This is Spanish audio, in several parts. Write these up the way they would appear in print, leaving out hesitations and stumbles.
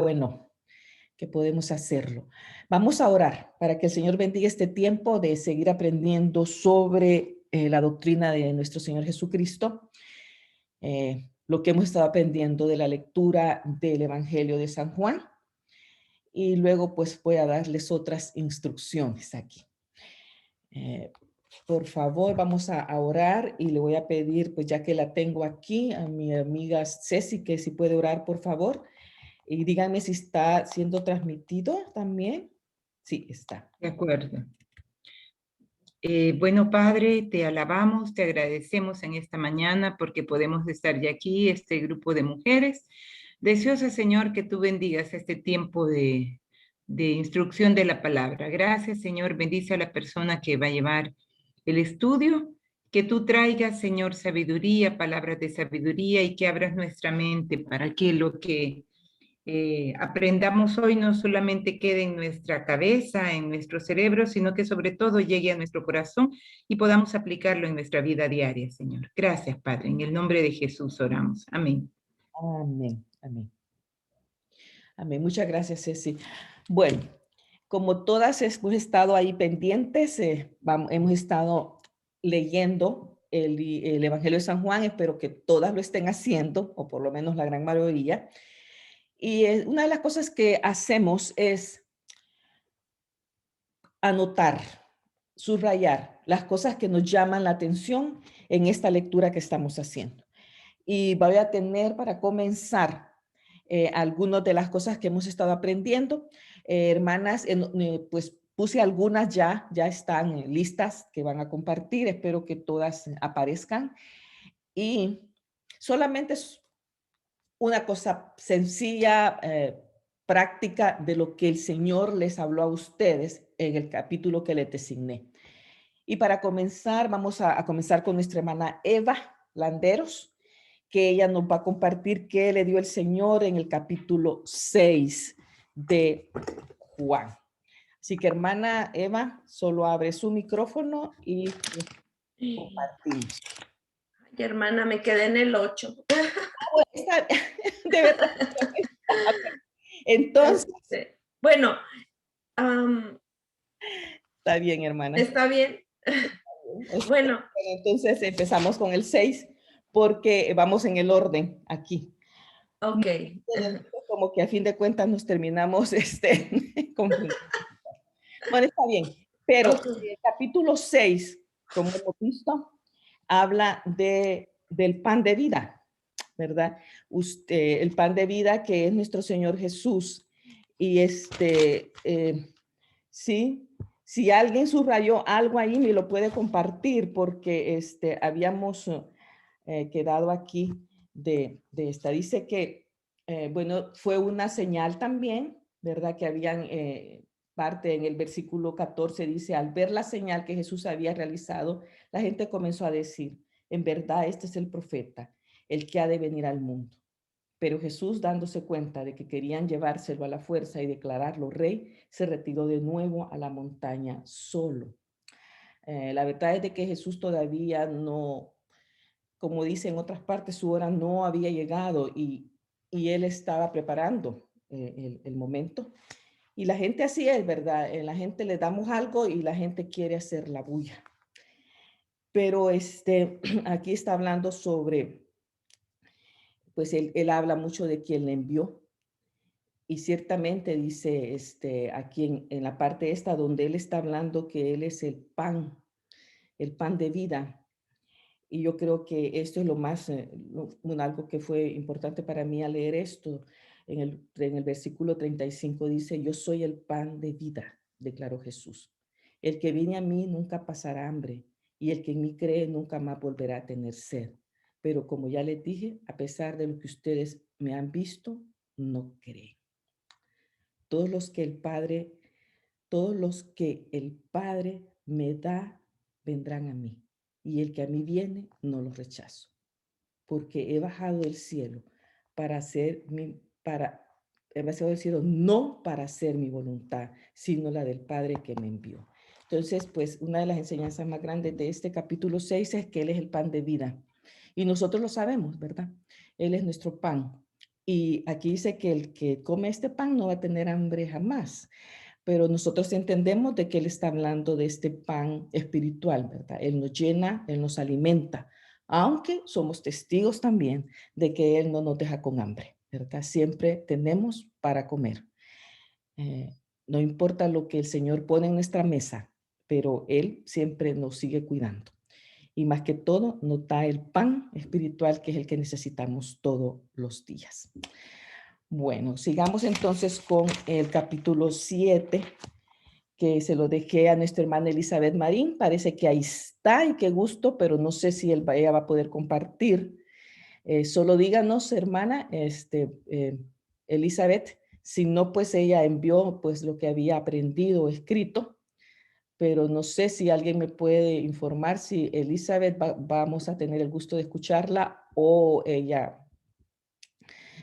bueno que podemos hacerlo. Vamos a orar para que el Señor bendiga este tiempo de seguir aprendiendo sobre la doctrina de nuestro Señor Jesucristo, lo que hemos estado aprendiendo de la lectura del Evangelio de San Juan, y luego pues voy a darles otras instrucciones aquí. Por favor, vamos a orar y le voy a pedir, pues ya que la tengo aquí, a mi amiga Ceci, que si puede orar, por favor. Y díganme si está siendo transmitido también. Sí, está. De acuerdo. Bueno, Padre, te alabamos, te agradecemos en esta mañana porque podemos estar ya aquí, este grupo de mujeres. Deseosa, Señor, que tú bendigas este tiempo de instrucción de la palabra. Gracias, Señor. Bendice a la persona que va a llevar el estudio. Que tú traigas, Señor, sabiduría, palabras de sabiduría y que abras nuestra mente para que lo que aprendamos hoy no solamente quede en nuestra cabeza, en nuestro cerebro, sino que sobre todo llegue a nuestro corazón y podamos aplicarlo en nuestra vida diaria, Señor. Gracias, Padre. En el nombre de Jesús oramos. Amén. Amén, amén. Amén. Muchas gracias, Ceci. Bueno, como todas hemos estado ahí pendientes, hemos estado leyendo el Evangelio de San Juan. Espero que todas lo estén haciendo, o por lo menos la gran mayoría. Y una de las cosas que hacemos es anotar, subrayar las cosas que nos llaman la atención en esta lectura que estamos haciendo. Y voy a tener para comenzar algunas de las cosas que hemos estado aprendiendo. Hermanas, pues puse algunas ya están listas que van a compartir. Espero que todas aparezcan. Y solamente es una cosa sencilla, práctica de lo que el Señor les habló a ustedes en el capítulo que les designé. Y para comenzar, vamos a comenzar con nuestra hermana Eva Landeros, que ella nos va a compartir qué le dio el Señor en el capítulo 6 de Juan. Así que, hermana Eva, solo abre su micrófono y compartimos. Ay, hermana, me quedé en el 8. De verdad. Entonces. Bueno, Está bien, hermana. ¿está bien? Bueno. Entonces empezamos con el 6 porque vamos en el orden aquí. Ok. Como que a fin de cuentas nos terminamos confundiendo. Bueno, está bien. Pero el capítulo 6, como hemos visto, habla del pan de vida, ¿verdad? El pan de vida que es nuestro Señor Jesús. Y sí, si alguien subrayó algo ahí, me lo puede compartir porque habíamos quedado aquí de esta. Dice que, bueno, fue una señal también, ¿verdad? Que habían parte en el versículo 14, dice, al ver la señal que Jesús había realizado, la gente comenzó a decir, en verdad, este es el profeta, el que ha de venir al mundo. Pero Jesús, dándose cuenta de que querían llevárselo a la fuerza y declararlo rey, se retiró de nuevo a la montaña solo. La verdad es de que Jesús todavía no, como dice en otras partes, su hora no había llegado y él estaba preparando el momento. Y la gente así es, ¿verdad? La gente le damos algo y la gente quiere hacer la bulla. Pero aquí está hablando sobre, pues él habla mucho de quien le envió. Y ciertamente dice aquí en la parte esta donde él está hablando que él es el pan de vida. Y yo creo que esto es lo más, algo que fue importante para mí al leer esto. En el versículo 35 dice, yo soy el pan de vida, declaró Jesús. El que viene a mí nunca pasará hambre y el que en mí cree nunca más volverá a tener sed. Pero como ya les dije, a pesar de lo que ustedes me han visto, no creen. Todos los que el Padre me da, vendrán a mí. Y el que a mí viene, no los rechazo. Porque he bajado del cielo no para hacer mi voluntad, sino la del Padre que me envió. Entonces, pues, una de las enseñanzas más grandes de este capítulo 6 es que Él es el pan de vida. Y nosotros lo sabemos, ¿verdad? Él es nuestro pan. Y aquí dice que el que come este pan no va a tener hambre jamás. Pero nosotros entendemos de que Él está hablando de este pan espiritual, ¿verdad? Él nos llena, Él nos alimenta, aunque somos testigos también de que Él no nos deja con hambre, ¿verdad? Siempre tenemos para comer. No importa lo que el Señor pone en nuestra mesa, pero Él siempre nos sigue cuidando. Y más que todo, nos da el pan espiritual, que es el que necesitamos todos los días. Bueno, sigamos entonces con el capítulo 7, que se lo dejé a nuestra hermana Elizabeth Marín. Parece que ahí está y qué gusto, pero no sé si ella va a poder compartir. Solo díganos, hermana, Elizabeth, si no, pues ella envió pues lo que había aprendido o escrito, pero no sé si alguien me puede informar si Elizabeth vamos a tener el gusto de escucharla o ella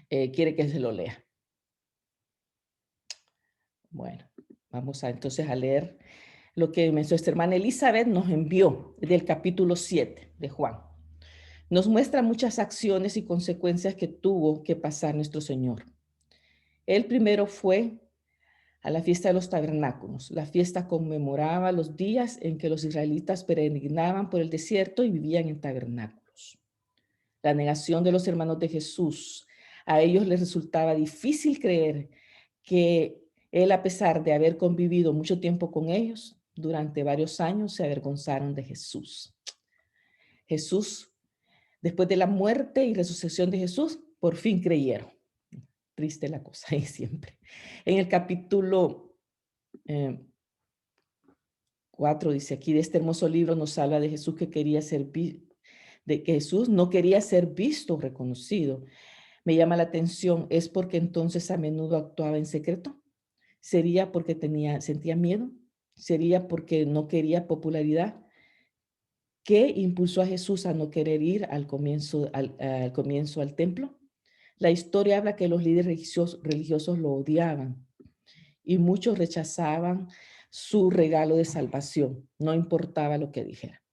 quiere que se lo lea. Bueno, vamos entonces a leer lo que nuestra hermana Elizabeth nos envió del capítulo 7 de Juan. Nos muestra muchas acciones y consecuencias que tuvo que pasar nuestro Señor. El primero fue a la fiesta de los tabernáculos. La fiesta conmemoraba los días en que los israelitas peregrinaban por el desierto y vivían en tabernáculos. La negación de los hermanos de Jesús. A ellos les resultaba difícil creer que Él, a pesar de haber convivido mucho tiempo con ellos, durante varios años se avergonzaron de Jesús. Jesús, después de la muerte y resurrección de Jesús, por fin creyeron. Triste la cosa ahí siempre. En el capítulo 4 dice aquí, de este hermoso libro nos habla de Jesús que quería ser de que Jesús no quería ser visto o reconocido. Me llama la atención, ¿es porque entonces a menudo actuaba en secreto? ¿Sería porque sentía miedo? ¿Sería porque no quería popularidad? ¿Qué impulsó a Jesús a no querer ir al comienzo al templo? La historia habla que los líderes religiosos lo odiaban y muchos rechazaban su regalo de salvación, no importaba lo que dijera.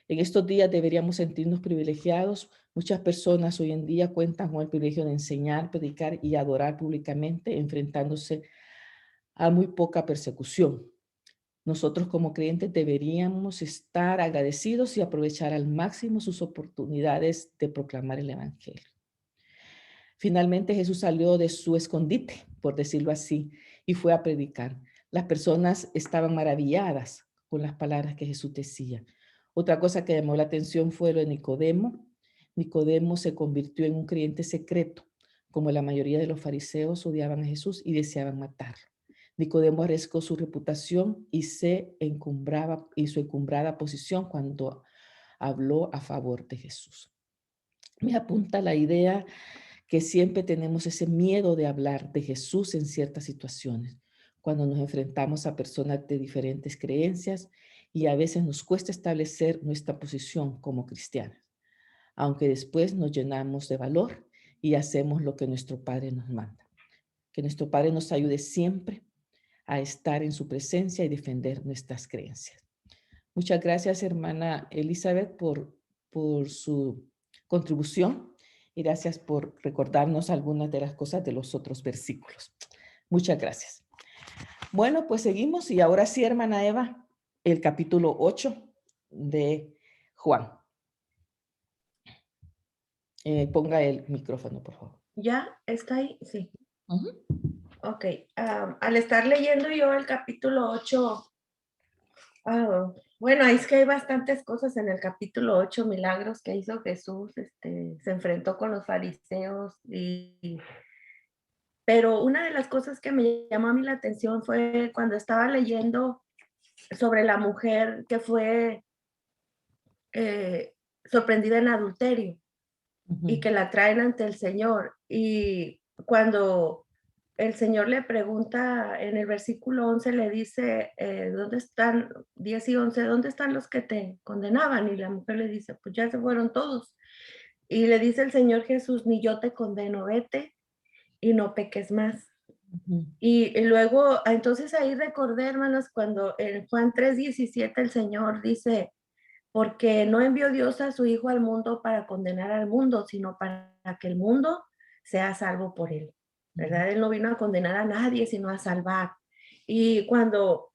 En estos días deberíamos sentirnos privilegiados. Muchas personas hoy en día cuentan con el privilegio de enseñar, predicar y adorar públicamente, enfrentándose a muy poca persecución. Nosotros como creyentes deberíamos estar agradecidos y aprovechar al máximo sus oportunidades de proclamar el evangelio. Finalmente Jesús salió de su escondite, por decirlo así, y fue a predicar. Las personas estaban maravilladas con las palabras que Jesús decía. Otra cosa que llamó la atención fue lo de Nicodemo. Nicodemo se convirtió en un creyente secreto, como la mayoría de los fariseos odiaban a Jesús y deseaban matarlo. Nicodemo arriesgó su reputación y su encumbrada posición cuando habló a favor de Jesús. Me apunta la idea que siempre tenemos ese miedo de hablar de Jesús en ciertas situaciones, cuando nos enfrentamos a personas de diferentes creencias y a veces nos cuesta establecer nuestra posición como cristianos, aunque después nos llenamos de valor y hacemos lo que nuestro Padre nos manda. Que nuestro Padre nos ayude siempre a estar en su presencia y defender nuestras creencias. Muchas gracias, hermana Elizabeth, por su contribución y gracias por recordarnos algunas de las cosas de los otros versículos. Muchas gracias. Bueno, pues seguimos y ahora sí, hermana Eva, el capítulo 8 de Juan. Ponga el micrófono, por favor. ¿Ya está ahí? Sí. Uh-huh. Ok. Al estar leyendo yo el capítulo 8, bueno, es que hay bastantes cosas en el capítulo 8, milagros que hizo Jesús, se enfrentó con los fariseos, pero una de las cosas que me llamó a mí la atención fue cuando estaba leyendo sobre la mujer que fue sorprendida en adulterio. Uh-huh. Y que la traen ante el Señor. Y cuando el Señor le pregunta en el versículo 11, le dice, ¿dónde están, 10 y 11, dónde están los que te condenaban? Y la mujer le dice, pues ya se fueron todos. Y le dice el Señor Jesús, ni yo te condeno, vete y no peques más. Uh-huh. Y luego, entonces ahí recordé, hermanos, cuando en Juan 3:17 el Señor dice, porque no envió Dios a su Hijo al mundo para condenar al mundo, sino para que el mundo sea salvo por él, ¿verdad? Él no vino a condenar a nadie, sino a salvar. Y cuando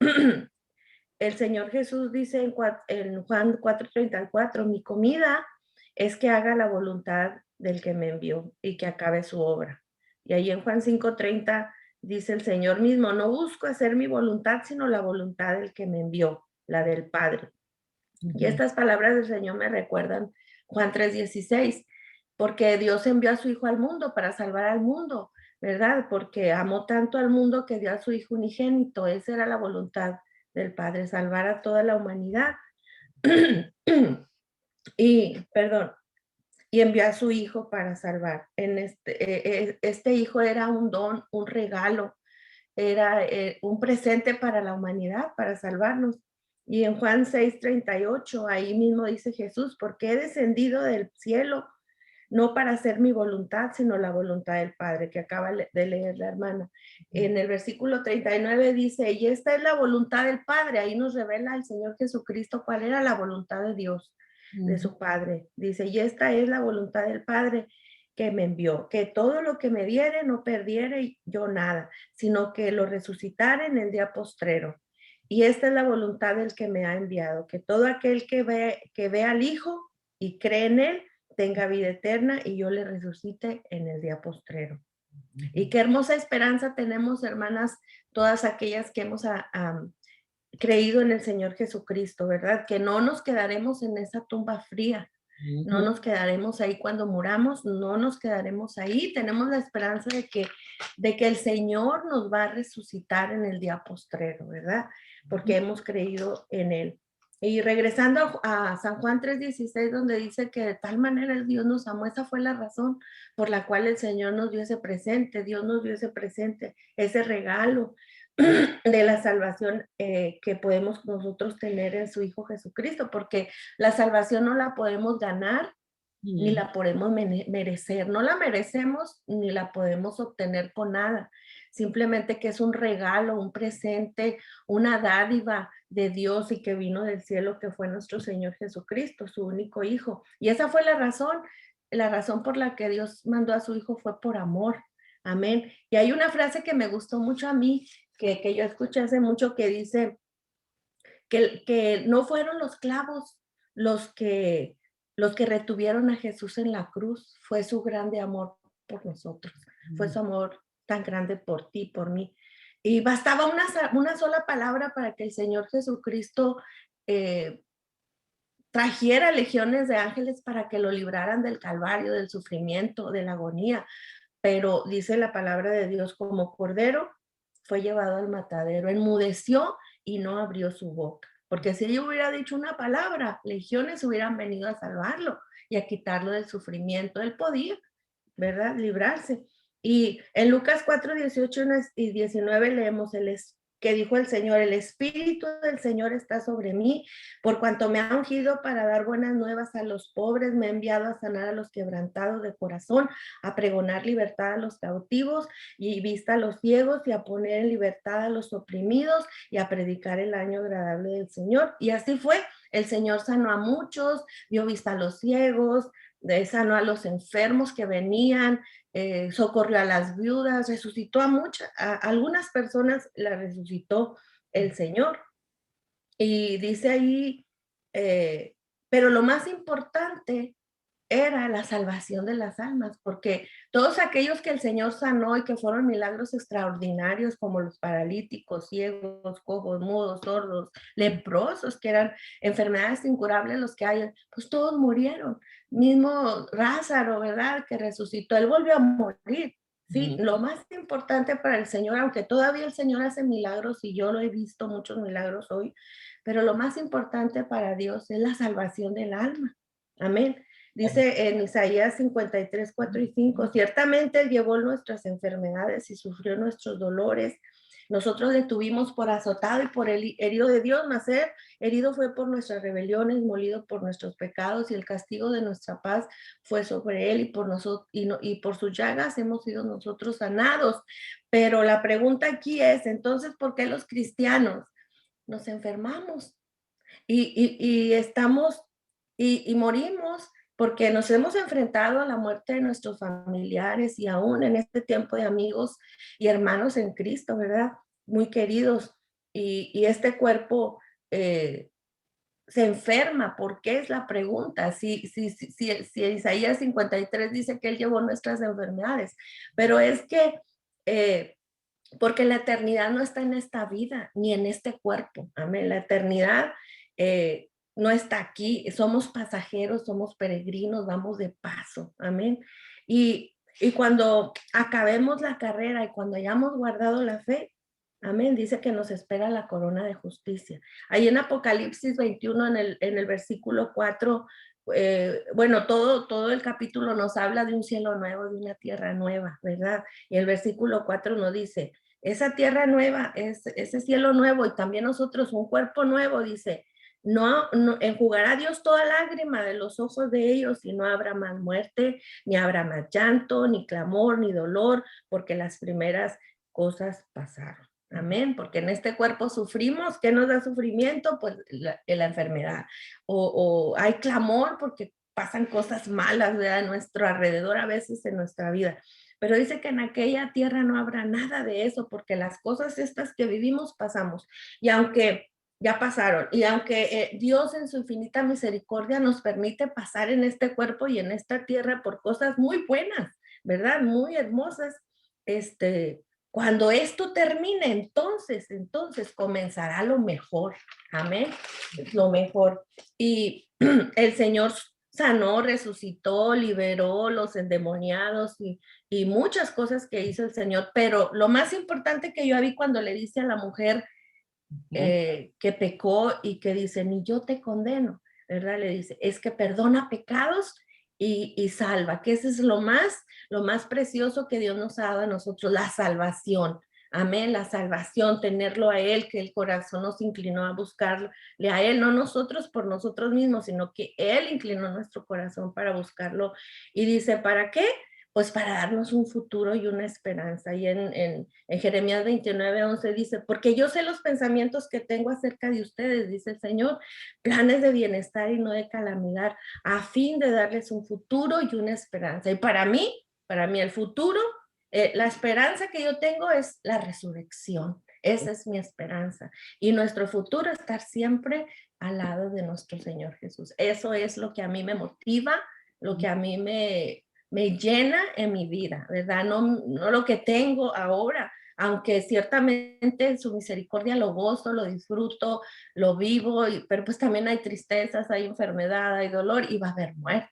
el Señor Jesús dice en Juan 4:34, mi comida es que haga la voluntad del que me envió y que acabe su obra. Y ahí en Juan 5:30 dice el Señor mismo, no busco hacer mi voluntad, sino la voluntad del que me envió, la del Padre. Y estas palabras del Señor me recuerdan Juan 3:16, porque Dios envió a su Hijo al mundo para salvar al mundo, ¿verdad? Porque amó tanto al mundo que dio a su Hijo unigénito. Esa era la voluntad del Padre, salvar a toda la humanidad. Y envió a su Hijo para salvar. Este Hijo era un don, un regalo, era un presente para la humanidad, para salvarnos. Y en Juan 6:38, ahí mismo dice Jesús, porque he descendido del cielo, no para hacer mi voluntad, sino la voluntad del Padre, que acaba de leer la hermana. En el versículo 39 dice, y esta es la voluntad del Padre. Ahí nos revela el Señor Jesucristo cuál era la voluntad de Dios, de su Padre. Dice, y esta es la voluntad del Padre que me envió, que todo lo que me diere no perdiere yo nada, sino que lo resucitara en el día postrero. Y esta es la voluntad del que me ha enviado, que todo aquel que ve al Hijo y cree en él, tenga vida eterna y yo le resucite en el día postrero. Y qué hermosa esperanza tenemos, hermanas, todas aquellas que hemos creído en el Señor Jesucristo, ¿verdad? Que no nos quedaremos en esa tumba fría, no nos quedaremos ahí cuando muramos, no nos quedaremos ahí. Tenemos la esperanza de que el Señor nos va a resucitar en el día postrero, ¿verdad? Porque hemos creído en Él. Y regresando a San Juan 3:16, donde dice que de tal manera Dios nos amó, esa fue la razón por la cual el Señor nos dio ese presente, Dios nos dio ese presente, ese regalo de la salvación que podemos nosotros tener en su Hijo Jesucristo, porque la salvación no la podemos ganar, ni la podemos merecer, no la merecemos ni la podemos obtener con nada, simplemente que es un regalo, un presente, una dádiva de Dios y que vino del cielo, que fue nuestro Señor Jesucristo, su único Hijo. Y esa fue la razón por la que Dios mandó a su Hijo fue por amor. Amén. Y hay una frase que me gustó mucho a mí, que yo escuché hace mucho, que dice que no fueron los clavos los que retuvieron a Jesús en la cruz, fue su grande amor por nosotros, fue su amor tan grande por ti, por mí. Y bastaba una sola palabra para que el Señor Jesucristo trajera legiones de ángeles para que lo libraran del calvario, del sufrimiento, de la agonía. Pero dice la palabra de Dios, como cordero fue llevado al matadero, enmudeció y no abrió su boca. Porque si ella hubiera dicho una palabra, legiones hubieran venido a salvarlo y a quitarlo del sufrimiento. Él podía, ¿verdad? Librarse. Y en Lucas 4:18 y 19 leemos que dijo el Señor, el Espíritu del Señor está sobre mí, por cuanto me ha ungido para dar buenas nuevas a los pobres, me ha enviado a sanar a los quebrantados de corazón, a pregonar libertad a los cautivos y vista a los ciegos, y a poner en libertad a los oprimidos, y a predicar el año agradable del Señor. Y así fue, el Señor sanó a muchos, dio vista a los ciegos, sanó a los enfermos que venían, socorrió a las viudas, resucitó a algunas personas las resucitó el Señor. Y dice ahí, pero lo más importante era la salvación de las almas, porque todos aquellos que el Señor sanó y que fueron milagros extraordinarios, como los paralíticos, ciegos, cojos, mudos, sordos, leprosos, que eran enfermedades incurables los que hay, pues todos murieron. Mismo Lázaro, ¿verdad? Que resucitó, él volvió a morir. Sí, lo más importante para el Señor, aunque todavía el Señor hace milagros y yo lo he visto muchos milagros hoy, pero lo más importante para Dios es la salvación del alma. Amén. Dice en Isaías 53, 4 y 5, ciertamente Él llevó nuestras enfermedades y sufrió nuestros dolores. Nosotros le tuvimos por azotado y por el herido de Dios, mas Él herido fue por nuestras rebeliones, molido por nuestros pecados, y el castigo de nuestra paz fue sobre Él, y por nosotros y por sus llagas hemos sido nosotros sanados. Pero la pregunta aquí es, entonces, ¿por qué los cristianos nos enfermamos y estamos y morimos? porque nos hemos enfrentado a la muerte de nuestros familiares y aún en este tiempo de amigos y hermanos en Cristo, ¿verdad? Muy queridos. Y este cuerpo se enferma. ¿Por qué es la pregunta? Si Isaías 53 dice que Él llevó nuestras enfermedades, pero es que porque la eternidad no está en esta vida ni en este cuerpo. Amén. La eternidad no está aquí. Somos pasajeros, somos peregrinos, vamos de paso. Amén. Y cuando acabemos la carrera y cuando hayamos guardado la fe, amén, dice que nos espera la corona de justicia. Ahí en Apocalipsis 21, en el versículo 4, bueno, todo el capítulo nos habla de un cielo nuevo, de una tierra nueva, ¿verdad? Y el versículo 4 nos dice, esa tierra nueva, ese cielo nuevo y también nosotros un cuerpo nuevo, dice, no enjugará Dios toda lágrima de los ojos de ellos y no habrá más muerte, ni habrá más llanto, ni clamor, ni dolor, porque las primeras cosas pasaron. Amén, porque en este cuerpo sufrimos. ¿Qué nos da sufrimiento? Pues la enfermedad. O hay clamor porque pasan cosas malas, ¿verdad? A nuestro alrededor a veces en nuestra vida. Pero dice que en aquella tierra no habrá nada de eso, porque las cosas estas que vivimos pasamos. Y aunque ya pasaron, y aunque Dios en su infinita misericordia nos permite pasar en este cuerpo y en esta tierra por cosas muy buenas, ¿verdad? Muy hermosas, cuando esto termine, entonces comenzará lo mejor. Amén. Lo mejor. Y el Señor sanó, resucitó, liberó los endemoniados y muchas cosas que hizo el Señor. Pero lo más importante que yo vi cuando le dice a la mujer que pecó y que dice, ni yo te condeno, ¿verdad? Le dice, es que perdona pecados y salva, que eso es lo más precioso que Dios nos ha dado a nosotros, la salvación. Amén, la salvación, tenerlo a Él, que el corazón nos inclinó a buscarle a Él, no nosotros por nosotros mismos, sino que Él inclinó nuestro corazón para buscarlo. Y dice, ¿para qué? Pues para darnos un futuro y una esperanza. Y en Jeremías 29:11 dice, porque yo sé los pensamientos que tengo acerca de ustedes, dice el Señor, planes de bienestar y no de calamidad, a fin de darles un futuro y una esperanza. Y para mí el futuro, la esperanza que yo tengo es la resurrección. Esa es mi esperanza. Y nuestro futuro, estar siempre al lado de nuestro Señor Jesús. Eso es lo que a mí me motiva, lo que a mí me llena en mi vida, ¿verdad? No lo que tengo ahora, aunque ciertamente en su misericordia lo gozo, lo disfruto, lo vivo, pero pues también hay tristezas, hay enfermedad, hay dolor y va a haber muerte.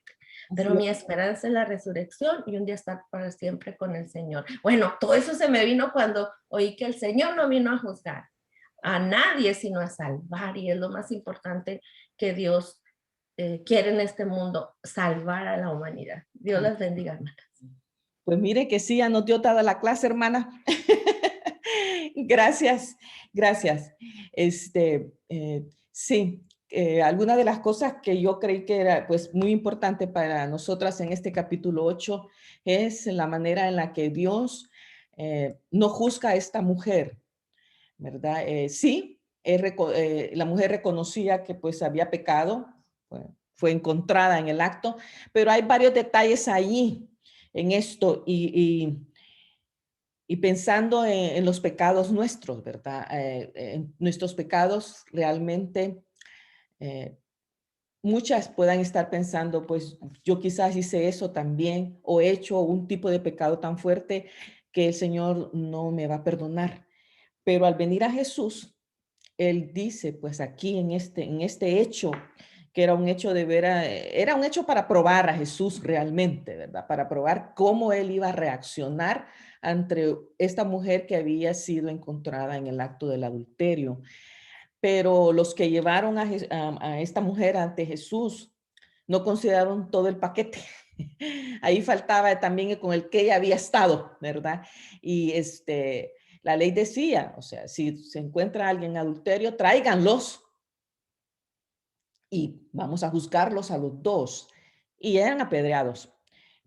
Pero mi esperanza es la resurrección y un día estar para siempre con el Señor. Bueno, todo eso se me vino cuando oí que el Señor no vino a juzgar a nadie, sino a salvar, y es lo más importante que Dios quiere en este mundo, salvar a la humanidad. Dios las bendiga, hermanas. Pues mire que sí, anotó toda la clase, hermana. Gracias, gracias. Sí, alguna de las cosas que yo creí que era pues muy importante para nosotras en este capítulo 8 es la manera en la que Dios no juzga a esta mujer, ¿verdad? Sí, la mujer reconocía que pues había pecado, fue encontrada en el acto, pero hay varios detalles ahí en esto y pensando en los pecados nuestros, ¿verdad? En nuestros pecados realmente muchas puedan estar pensando, pues yo quizás hice eso también o he hecho un tipo de pecado tan fuerte que el Señor no me va a perdonar. Pero al venir a Jesús, Él dice, pues aquí en este hecho, que era un hecho era un hecho para probar a Jesús realmente, ¿verdad? Para probar cómo Él iba a reaccionar ante esta mujer que había sido encontrada en el acto del adulterio. Pero los que llevaron a esta mujer ante Jesús no consideraron todo el paquete. Ahí faltaba también con el que ella había estado, ¿verdad? Y la ley decía, o sea, si se encuentra alguien en adulterio, tráiganlos y vamos a juzgarlos a los dos. Y eran apedreados.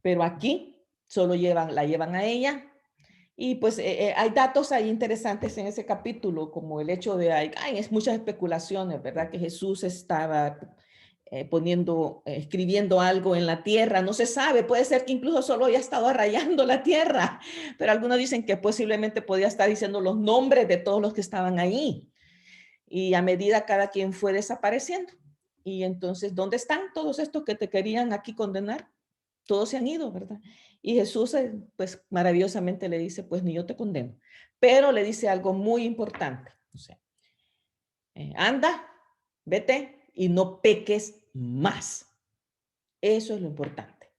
Pero aquí solo la llevan a ella. Y pues hay datos ahí interesantes en ese capítulo, como el hecho de, hay muchas especulaciones, ¿verdad? Que Jesús estaba escribiendo algo en la tierra, no se sabe, puede ser que incluso solo haya estado rayando la tierra, pero algunos dicen que posiblemente podía estar diciendo los nombres de todos los que estaban ahí. Y a medida cada quien fue desapareciendo. Y entonces, ¿dónde están todos estos que te querían aquí condenar? Todos se han ido, ¿verdad? Y Jesús, pues maravillosamente le dice, pues ni yo te condeno. Pero le dice algo muy importante. O sea, anda, vete y no peques más. Eso es lo importante.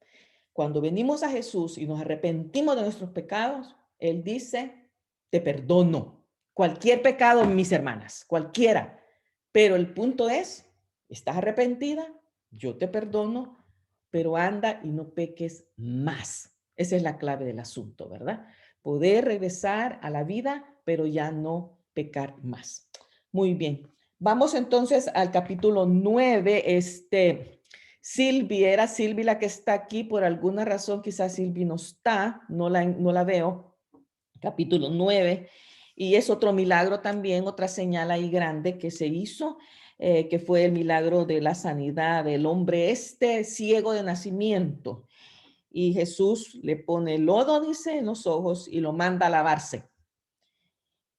Cuando venimos a Jesús y nos arrepentimos de nuestros pecados, Él dice, te perdono. Cualquier pecado, mis hermanas, cualquiera. Pero el punto es, ¿estás arrepentida? Yo te perdono, pero anda y no peques más. Esa es la clave del asunto, ¿verdad? Poder regresar a la vida, pero ya no pecar más. Muy bien. Vamos entonces al capítulo 9. Silvi, era Silvi la que está aquí, por alguna razón quizás Silvi no está, no la veo. Capítulo 9. Y es otro milagro también, otra señal ahí grande que se hizo, que fue el milagro de la sanidad del hombre ciego de nacimiento. Y Jesús le pone lodo, dice, en los ojos y lo manda a lavarse.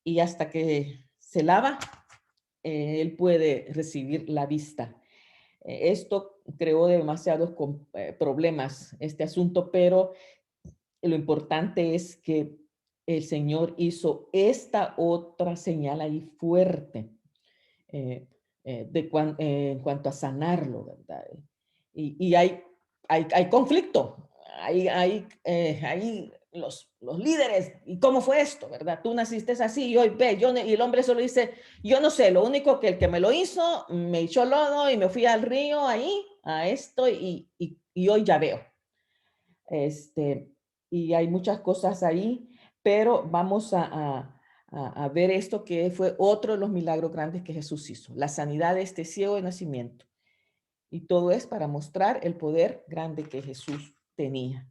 Y hasta que se lava, él puede recibir la vista. Esto creó demasiados problemas, este asunto, pero lo importante es que el Señor hizo esta otra señal ahí fuerte en cuanto a sanarlo, ¿verdad? Y hay conflicto, hay los líderes, ¿y cómo fue esto, verdad? Tú naciste así y hoy ve, y el hombre solo dice, yo no sé, lo único que el que me lo hizo, me echó lodo y me fui al río ahí, a esto, y hoy ya veo. Y hay muchas cosas ahí, pero vamos a ver esto que fue otro de los milagros grandes que Jesús hizo, la sanidad de este ciego de nacimiento. Y todo es para mostrar el poder grande que Jesús tenía.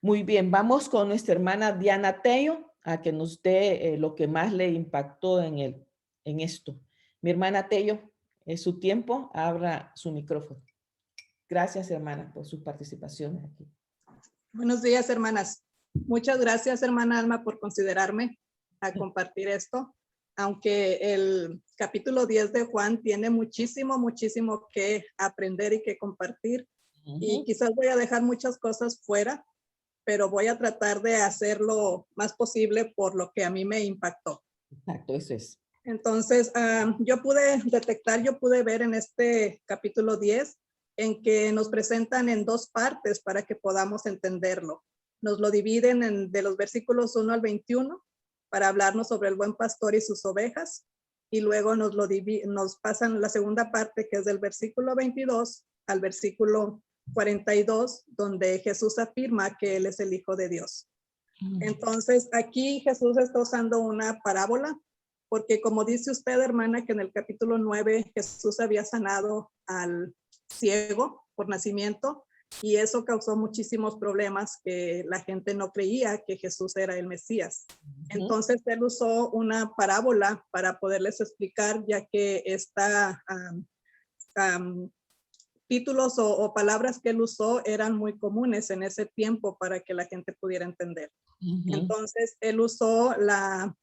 Muy bien, vamos con nuestra hermana Diana Tello a que nos dé lo que más le impactó en esto. Mi hermana Tello, es su tiempo, abra su micrófono. Gracias, hermana, por sus participaciones aquí. Buenos días, hermanas. Muchas gracias, hermana Alma, por considerarme a compartir esto. Aunque el capítulo 10 de Juan tiene muchísimo que aprender y que compartir. Y quizás voy a dejar muchas cosas fuera, pero voy a tratar de hacerlo más posible por lo que a mí me impactó. Exacto, eso es. Entonces, yo pude ver en este capítulo 10 en que nos presentan en dos partes para que podamos entenderlo. Nos lo dividen de los versículos 1 al 21 para hablarnos sobre el buen pastor y sus ovejas, y luego nos pasan la segunda parte, que es del versículo 22 al versículo 42, donde Jesús afirma que Él es el Hijo de Dios. Entonces, aquí Jesús está usando una parábola, porque como dice usted, hermana, que en el capítulo 9 Jesús había sanado al ciego por nacimiento, y eso causó muchísimos problemas, que la gente no creía que Jesús era el Mesías. Entonces él usó una parábola para poderles explicar, ya que títulos o palabras que él usó eran muy comunes en ese tiempo para que la gente pudiera entender. Entonces él usó la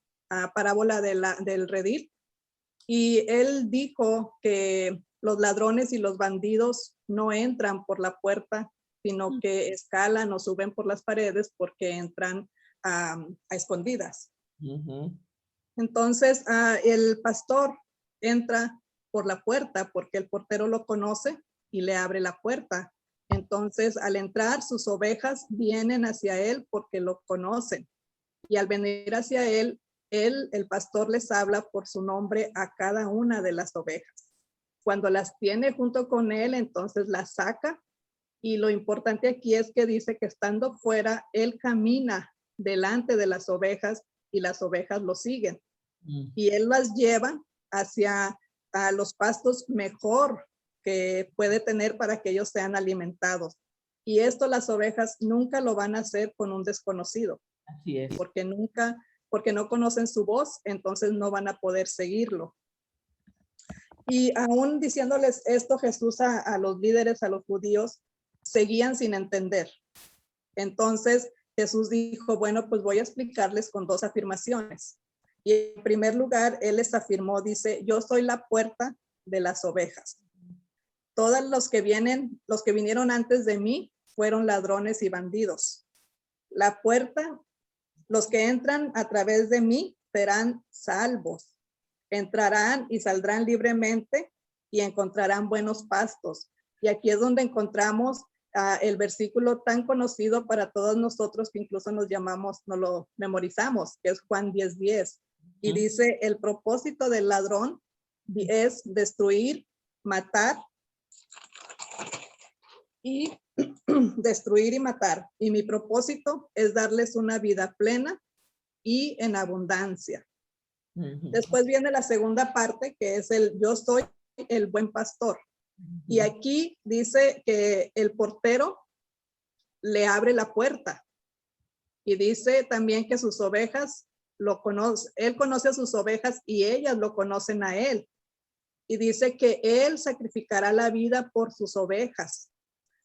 parábola del redil, y él dijo que los ladrones y los bandidos no entran por la puerta, sino que escalan o suben por las paredes porque entran a escondidas. Entonces el pastor entra por la puerta porque el portero lo conoce y le abre la puerta. Entonces al entrar, sus ovejas vienen hacia él porque lo conocen, y al venir hacia él, el pastor les habla por su nombre a cada una de las ovejas. Cuando las tiene junto con él, entonces las saca, y lo importante aquí es que dice que estando fuera, él camina delante de las ovejas y las ovejas lo siguen. Y él las lleva hacia los pastos mejor que puede tener para que ellos sean alimentados. Y esto las ovejas nunca lo van a hacer con un desconocido. Así es. Porque no conocen su voz, entonces no van a poder seguirlo. Y aún diciéndoles esto, Jesús a los líderes, a los judíos, seguían sin entender. Entonces Jesús dijo, bueno, pues voy a explicarles con dos afirmaciones. Y en primer lugar, él les afirmó, dice, yo soy la puerta de las ovejas. Todos los que vinieron antes de mí fueron ladrones y bandidos. La puerta, los que entran a través de mí serán salvos. Entrarán y saldrán libremente y encontrarán buenos pastos. Y aquí es donde encontramos el versículo tan conocido para todos nosotros que incluso nos lo memorizamos, que es Juan 10:10. Y dice, el propósito del ladrón es destruir, matar y destruir y matar. Y mi propósito es darles una vida plena y en abundancia. Después viene la segunda parte, que es yo soy el buen pastor. Y aquí dice que el portero le abre la puerta. Y dice también que sus ovejas lo conoce. Él conoce a sus ovejas y ellas lo conocen a él. Y dice que él sacrificará la vida por sus ovejas.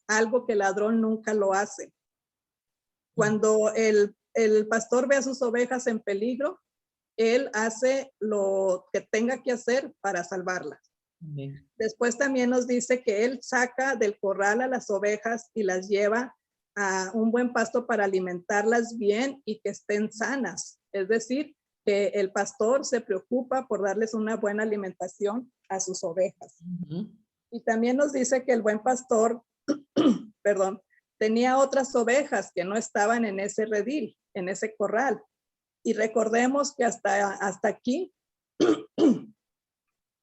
Algo que el ladrón nunca lo hace. Cuando el pastor ve a sus ovejas en peligro, él hace lo que tenga que hacer para salvarlas. Amén. Después también nos dice que él saca del corral a las ovejas y las lleva a un buen pasto para alimentarlas bien y que estén sanas. Es decir, que el pastor se preocupa por darles una buena alimentación a sus ovejas. Y también nos dice que el buen pastor, perdón, tenía otras ovejas que no estaban en ese redil, en ese corral. Y recordemos que hasta aquí,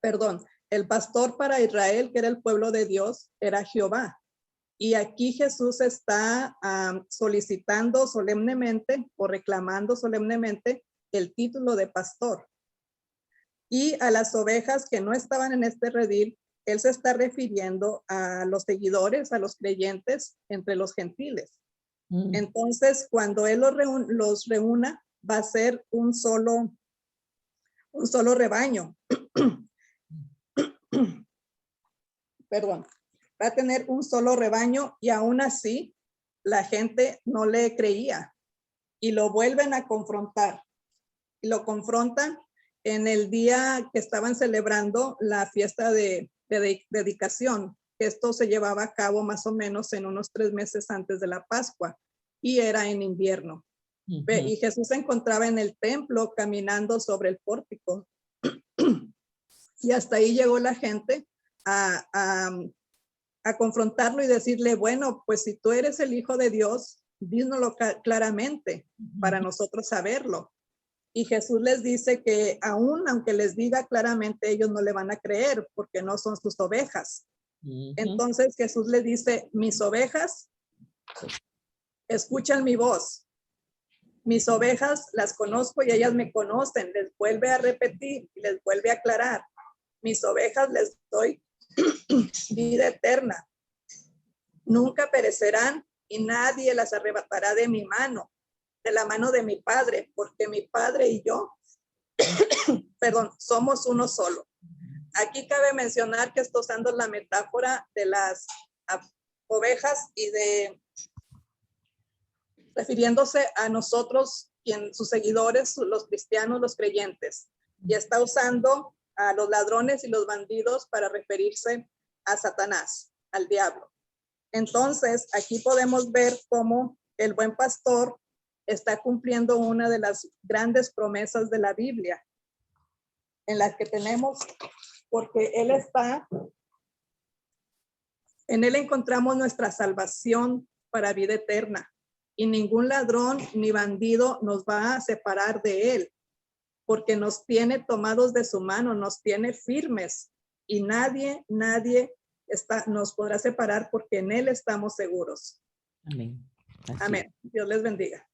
perdón, el pastor para Israel, que era el pueblo de Dios, era Jehová. Y aquí Jesús está solicitando solemnemente o reclamando solemnemente el título de pastor. Y a las ovejas que no estaban en este redil, él se está refiriendo a los seguidores, a los creyentes entre los gentiles. Entonces, cuando él los reúna, va a ser un solo rebaño. Perdón, va a tener un solo rebaño y aún así la gente no le creía y lo vuelven a confrontar. Y lo confrontan en el día que estaban celebrando la fiesta de dedicación. Esto se llevaba a cabo más o menos en unos 3 meses antes de la Pascua y era en invierno. Y Jesús se encontraba en el templo caminando sobre el pórtico. Y hasta ahí llegó la gente a confrontarlo y decirle, bueno, pues si tú eres el Hijo de Dios, dínoslo claramente para nosotros saberlo. Y Jesús les dice que aunque les diga claramente, ellos no le van a creer porque no son sus ovejas. Entonces Jesús les dice, mis ovejas escuchan mi voz. Mis ovejas las conozco y ellas me conocen. Les vuelve a repetir y les vuelve a aclarar. Mis ovejas les doy vida eterna. Nunca perecerán y nadie las arrebatará de mi mano, de la mano de mi Padre, porque mi Padre y yo, perdón, somos uno solo. Aquí cabe mencionar que está usando la metáfora de las ovejas y refiriéndose a nosotros, sus seguidores, los cristianos, los creyentes. Y está usando a los ladrones y los bandidos para referirse a Satanás, al diablo. Entonces, aquí podemos ver cómo el buen pastor está cumpliendo una de las grandes promesas de la Biblia, en la que tenemos, porque en él encontramos nuestra salvación para vida eterna. Y ningún ladrón ni bandido nos va a separar de él, porque nos tiene tomados de su mano, nos tiene firmes y nadie nos podrá separar porque en él estamos seguros. Amén. Amén. Dios les bendiga.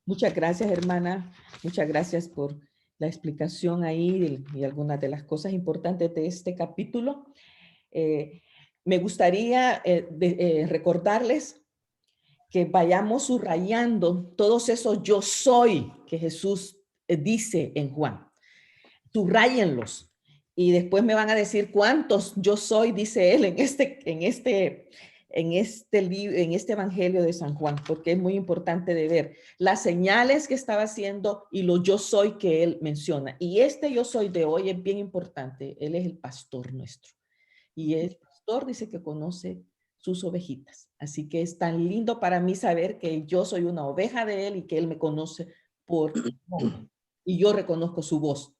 Muchas gracias, hermana. Muchas gracias por la explicación ahí y algunas de las cosas importantes de este capítulo. Me gustaría recordarles que vayamos subrayando todos esos yo soy que Jesús dice en Juan. Subrayenlos y después me van a decir cuántos yo soy, dice él en este evangelio de San Juan, porque es muy importante de ver las señales que estaba haciendo y lo yo soy que él menciona. Y este yo soy de hoy es bien importante. Él es el pastor nuestro. Y el pastor dice que conoce sus ovejitas. Así que es tan lindo para mí saber que yo soy una oveja de él y que él me conoce por nombre. Y yo reconozco su voz.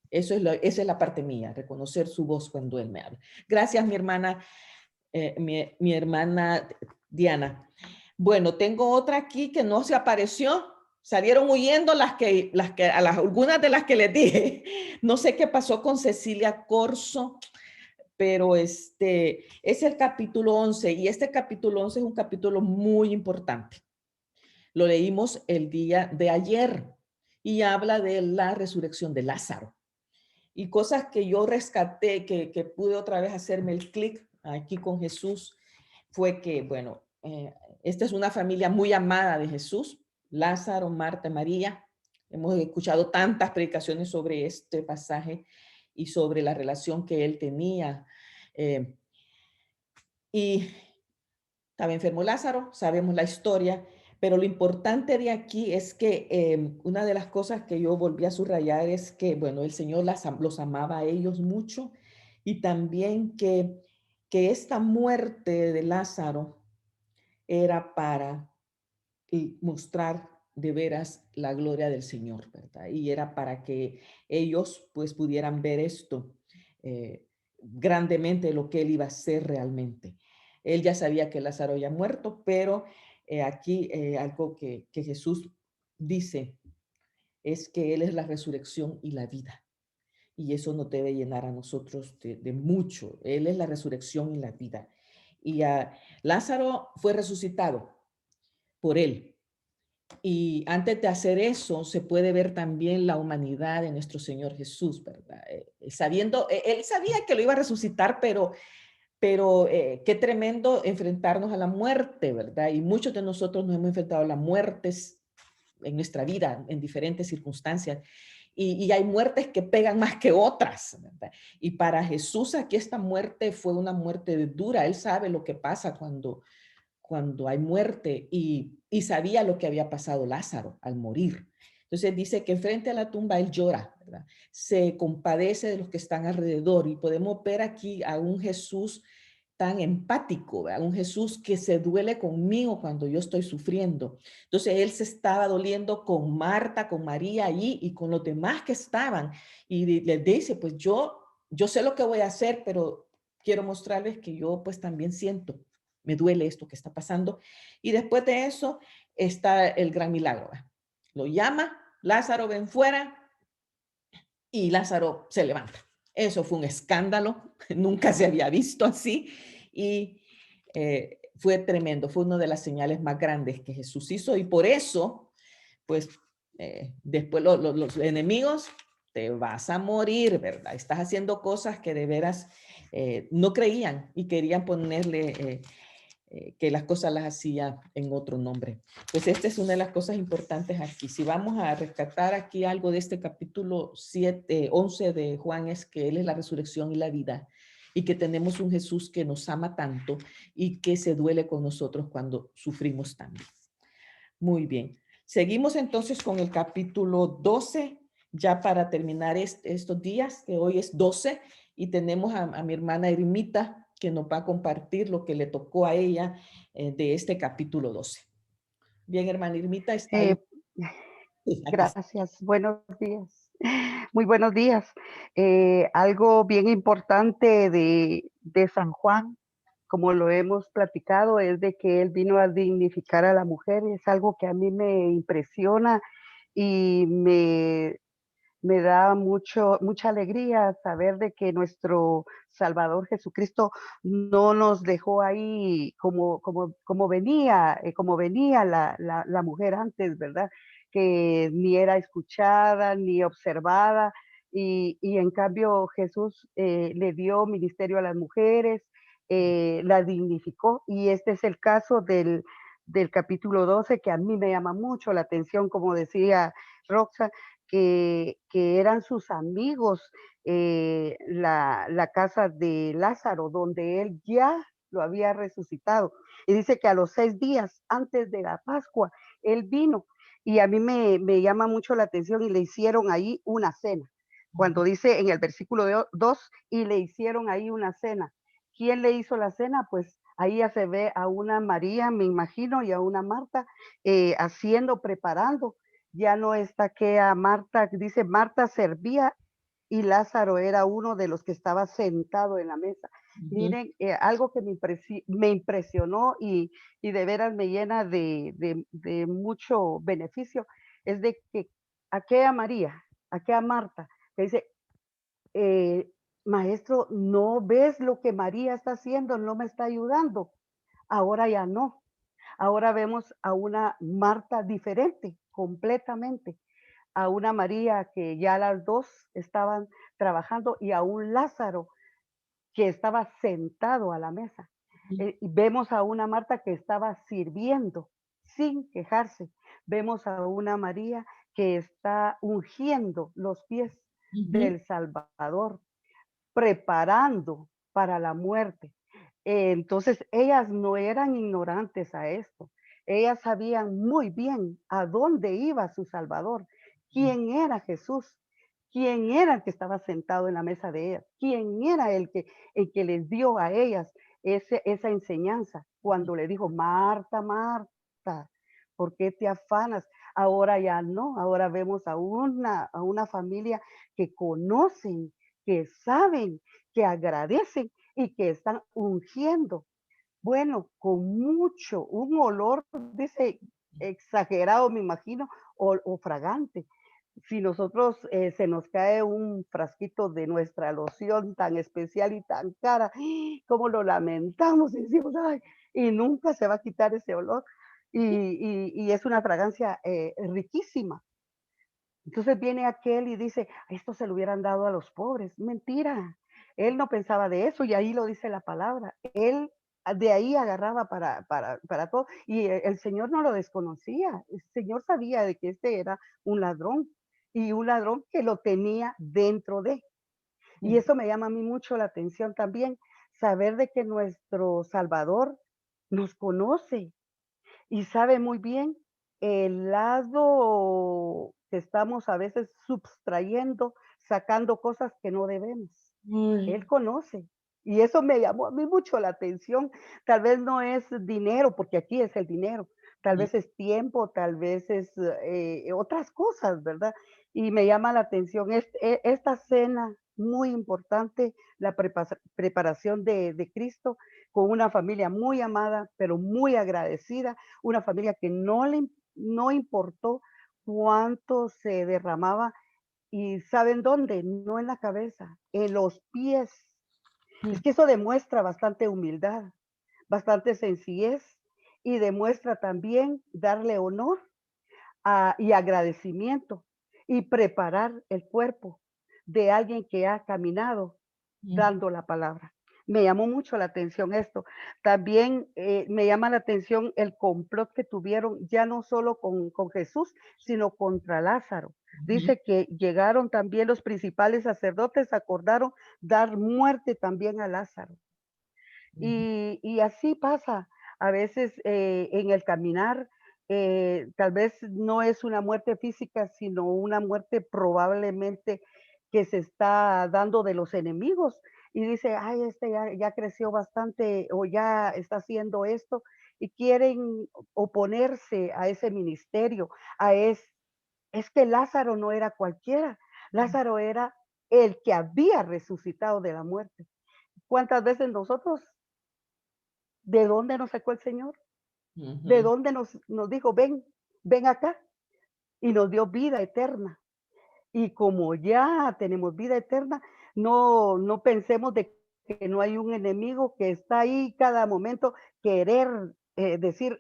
Esa es la parte mía, reconocer su voz cuando él me habla. Gracias, mi hermana, mi hermana Diana. Bueno, tengo otra aquí que no se apareció. Salieron huyendo algunas de las que les dije. No sé qué pasó con Cecilia Corso, pero es el capítulo 11 y este capítulo 11 es un capítulo muy importante. Lo leímos el día de ayer y habla de la resurrección de Lázaro. Y cosas que yo rescaté, que pude otra vez hacerme el clic aquí con Jesús, fue que, bueno, esta es una familia muy amada de Jesús, Lázaro, Marta, María. Hemos escuchado tantas predicaciones sobre este pasaje y sobre la relación que él tenía. Y estaba enfermo Lázaro, sabemos la historia, pero lo importante de aquí es que una de las cosas que yo volví a subrayar es que, bueno, el Señor los amaba a ellos mucho y también que esta muerte de Lázaro era para mostrar de veras la gloria del Señor, ¿verdad? Y era para que ellos pues pudieran ver esto grandemente, lo que él iba a hacer realmente. Él ya sabía que Lázaro había muerto, pero aquí algo que Jesús dice es que Él es la resurrección y la vida. Y eso nos debe llenar a nosotros de mucho. Él es la resurrección y la vida. Y Lázaro fue resucitado por Él. Y antes de hacer eso, se puede ver también la humanidad de nuestro Señor Jesús, ¿verdad? Él sabía que lo iba a resucitar, pero qué tremendo enfrentarnos a la muerte, ¿verdad? Y muchos de nosotros nos hemos enfrentado a las muertes en nuestra vida, en diferentes circunstancias. Y hay muertes que pegan más que otras, ¿verdad? Y para Jesús aquí esta muerte fue una muerte dura. Él sabe lo que pasa cuando hay muerte y sabía lo que había pasado Lázaro al morir. Entonces dice que frente a la tumba él llora, ¿verdad? Se compadece de los que están alrededor y podemos ver aquí a un Jesús tan empático, ¿verdad? Un Jesús que se duele conmigo cuando yo estoy sufriendo. Entonces él se estaba doliendo con Marta, con María allí y con los demás que estaban y les dice, pues yo sé lo que voy a hacer, pero quiero mostrarles que yo pues también siento, me duele esto que está pasando. Y después de eso está el gran milagro. Lo llama, Lázaro ven fuera y Lázaro se levanta. Eso fue un escándalo, nunca se había visto así y fue tremendo, fue una de las señales más grandes que Jesús hizo y por eso, pues después los enemigos, te vas a morir, ¿verdad? Estás haciendo cosas que de veras no creían y querían ponerle que las cosas las hacía en otro nombre. Pues esta es una de las cosas importantes aquí. Si vamos a rescatar aquí algo de este capítulo 11 de Juan, es que Él es la resurrección y la vida y que tenemos un Jesús que nos ama tanto y que se duele con nosotros cuando sufrimos también. Muy bien. Seguimos entonces con el capítulo 12, ya para terminar estos días, que hoy es 12, y tenemos a mi hermana Ermita, que nos va a compartir lo que le tocó a ella de este capítulo 12. Bien, hermana Irmita, está ahí. Gracias, buenos días. Muy buenos días. Algo bien importante de San Juan, como lo hemos platicado, es de que él vino a dignificar a la mujer. Es algo que a mí me impresiona y me da mucha alegría saber de que nuestro Salvador Jesucristo no nos dejó ahí como venía la mujer antes, ¿verdad? Que ni era escuchada ni observada, y en cambio Jesús le dio ministerio a las mujeres, la dignificó, y este es el caso del capítulo 12, que a mí me llama mucho la atención, como decía Roxa, que eran sus amigos, la casa de Lázaro, donde él ya lo había resucitado. Y dice que a los 6 días antes de la Pascua, él vino. Y a mí me llama mucho la atención y le hicieron ahí una cena. Cuando dice en el versículo 2, y le hicieron ahí una cena. ¿Quién le hizo la cena? Pues ahí ya se ve a una María, me imagino, y a una Marta haciendo, preparando. Ya no está que a Marta, dice Marta servía y Lázaro era uno de los que estaba sentado en la mesa. Miren, algo que me impresionó y de veras me llena de mucho beneficio, es de que aquella María, aquella Marta, que dice, maestro, ¿no ves lo que María está haciendo? No me está ayudando. Ahora ya no. Ahora vemos a una Marta diferente, completamente, a una María que ya las dos estaban trabajando y a un Lázaro que estaba sentado a la mesa. Y vemos a una Marta que estaba sirviendo sin quejarse. Vemos a una María que está ungiendo los pies del Salvador, preparando para la muerte. Entonces, ellas no eran ignorantes a esto. Ellas sabían muy bien a dónde iba su Salvador, quién era Jesús, quién era el que estaba sentado en la mesa de ellas, quién era el que les dio a ellas esa enseñanza cuando le dijo, Marta, Marta, ¿por qué te afanas? Ahora ya no, ahora vemos a una familia que conocen, que saben, que agradecen y que están ungiendo. Bueno, con mucho, un olor, dice, exagerado, me imagino, o fragante. Si nosotros se nos cae un frasquito de nuestra loción tan especial y tan cara, como lo lamentamos y decimos, ay, y nunca se va a quitar ese olor. Y es una fragancia riquísima. Entonces viene aquel y dice, esto se lo hubieran dado a los pobres. Mentira. Él no pensaba de eso y ahí lo dice la palabra. Él de ahí agarraba para todo y el Señor no lo desconocía. El Señor sabía de que este era un ladrón y un ladrón que lo tenía dentro de. Y eso me llama a mí mucho la atención también, saber de que nuestro Salvador nos conoce y sabe muy bien el lado que estamos a veces subtrayendo, sacando cosas que no debemos. Él conoce. Y eso me llamó a mí mucho la atención. Tal vez no es dinero, porque aquí es el dinero. Tal vez es tiempo, tal vez es otras cosas, ¿verdad? Y me llama la atención esta cena muy importante, la preparación de Cristo con una familia muy amada, pero muy agradecida, una familia que no importó cuánto se derramaba y ¿saben dónde? No en la cabeza, en los pies. Es que eso demuestra bastante humildad, bastante sencillez y demuestra también darle honor y agradecimiento y preparar el cuerpo de alguien que ha caminado dando la palabra. Me llamó mucho la atención esto. También me llama la atención el complot que tuvieron ya no solo con Jesús, sino contra Lázaro. Dice que llegaron también los principales sacerdotes, acordaron dar muerte también a Lázaro. Y así pasa a veces en el caminar. Tal vez no es una muerte física, sino una muerte probablemente que se está dando de los enemigos. Y dice, ay, este ya creció bastante o ya está haciendo esto y quieren oponerse a ese ministerio. Es que Lázaro no era cualquiera. Lázaro era el que había resucitado de la muerte. ¿Cuántas veces nosotros, de dónde nos sacó el Señor? ¿De dónde nos dijo, ven acá? Y nos dio vida eterna. Y como ya tenemos vida eterna, no pensemos de que no hay un enemigo que está ahí cada momento querer decir,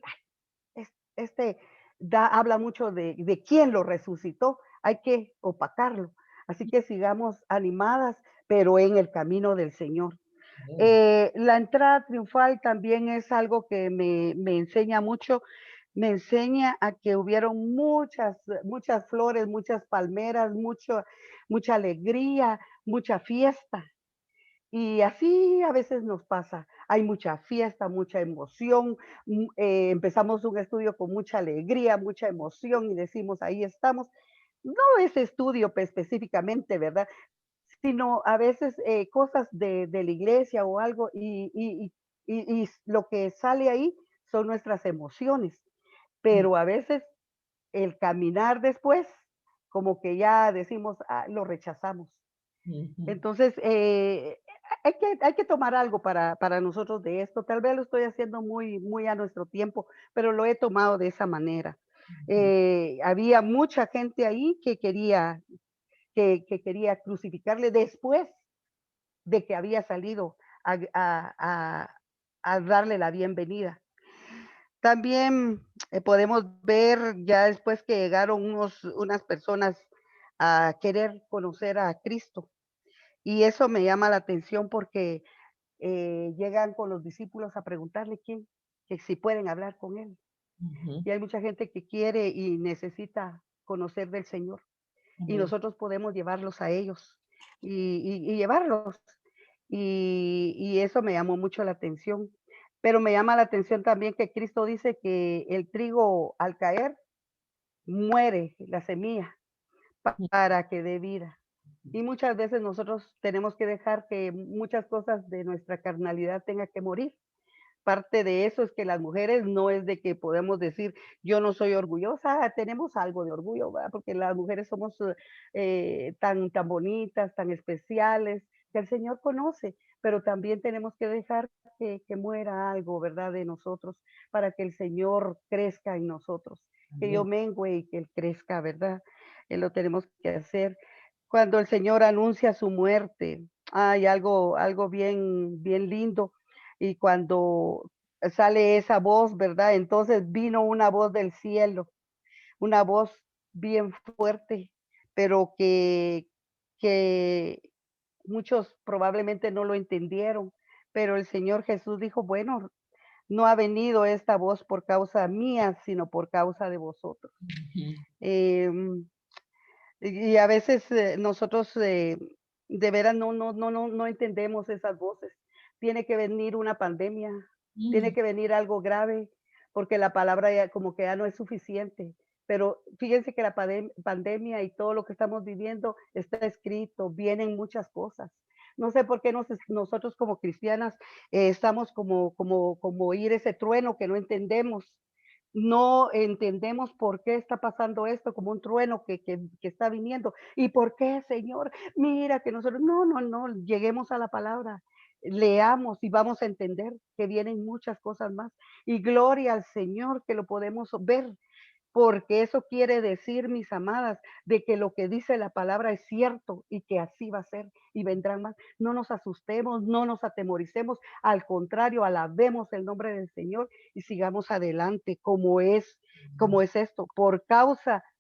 este habla mucho de quién lo resucitó, hay que opacarlo. Así que sigamos animadas, pero en el camino del Señor. La entrada triunfal también es algo que me enseña mucho me enseña a que hubieron muchas flores, muchas palmeras, mucha alegría, mucha fiesta. Y así a veces nos pasa. Hay mucha fiesta, mucha emoción. Empezamos un estudio con mucha alegría, mucha emoción y decimos, ahí estamos. No ese estudio específicamente, ¿verdad? Sino a veces cosas de la iglesia o algo y lo que sale ahí son nuestras emociones. Pero a veces el caminar después, como que ya decimos, "Ah, lo rechazamos". Ujú. Entonces, hay que tomar algo para nosotros de esto. Tal vez lo estoy haciendo muy a nuestro tiempo, pero lo he tomado de esa manera. Había mucha gente ahí que quería crucificarle después de que había salido a darle la bienvenida. También podemos ver ya después que llegaron unas personas a querer conocer a Cristo. Y eso me llama la atención porque llegan con los discípulos a preguntarle que si pueden hablar con él. Ujú. Y hay mucha gente que quiere y necesita conocer del Señor. Y Amén. nosotros podemos llevarlos a ellos y llevarlos. Y eso me llamó mucho la atención. Pero me llama la atención también que Cristo dice que el trigo al caer muere la semilla para que dé vida. Y muchas veces nosotros tenemos que dejar que muchas cosas de nuestra carnalidad tengan que morir. Parte de eso es que las mujeres no es de que podemos decir, yo no soy orgullosa, tenemos algo de orgullo, ¿verdad? Porque las mujeres somos tan bonitas, tan especiales, que el Señor conoce, pero también tenemos que dejar que muera algo, ¿verdad? De nosotros, para que el Señor crezca en nosotros, que yo Amén. mengue y que Él crezca, ¿verdad? Lo tenemos que hacer. Cuando el Señor anuncia su muerte, hay algo bien lindo y cuando sale esa voz, ¿verdad? Entonces vino una voz del cielo, una voz bien fuerte, pero que muchos probablemente no lo entendieron, pero el Señor Jesús dijo, bueno, no ha venido esta voz por causa mía, sino por causa de vosotros. Ujú. Em, y a veces nosotros de veras no entendemos esas voces. Tiene que venir una pandemia, tiene Mm. que venir algo grave, porque la palabra ya como que ya no es suficiente. Pero fíjense que la pandemia y todo lo que estamos viviendo está escrito, vienen muchas cosas. No sé por qué nosotros como cristianas estamos como oír ese trueno que no entendemos. No entendemos por qué está pasando esto como un trueno que está viniendo. ¿Y por qué, Señor? Mira que nosotros, no, lleguemos a la palabra, leamos y vamos a entender que vienen muchas cosas más. Y gloria al Señor que lo podemos ver, porque eso quiere decir, mis amadas, de que lo que dice la palabra es cierto y que así va a ser y vendrán más. No nos asustemos, no nos atemoricemos, al contrario, alabemos el nombre del Señor y sigamos adelante como es esto,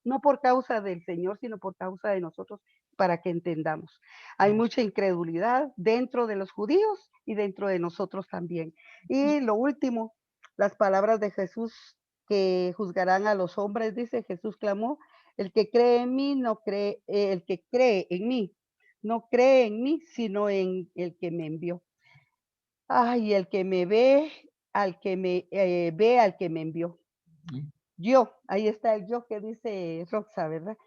no por causa del Señor, sino por causa de nosotros, para que entendamos. Hay mucha incredulidad dentro de los judíos y dentro de nosotros también. Y lo último, las palabras de Jesús que juzgarán a los hombres, dice Jesús clamó, el que cree en mí no cree, el que cree en mí, no cree en mí, sino en el que me envió. Ay, el que me ve, ve al que me envió. Ujú. Yo, ahí está el yo que dice Roxa, ¿verdad?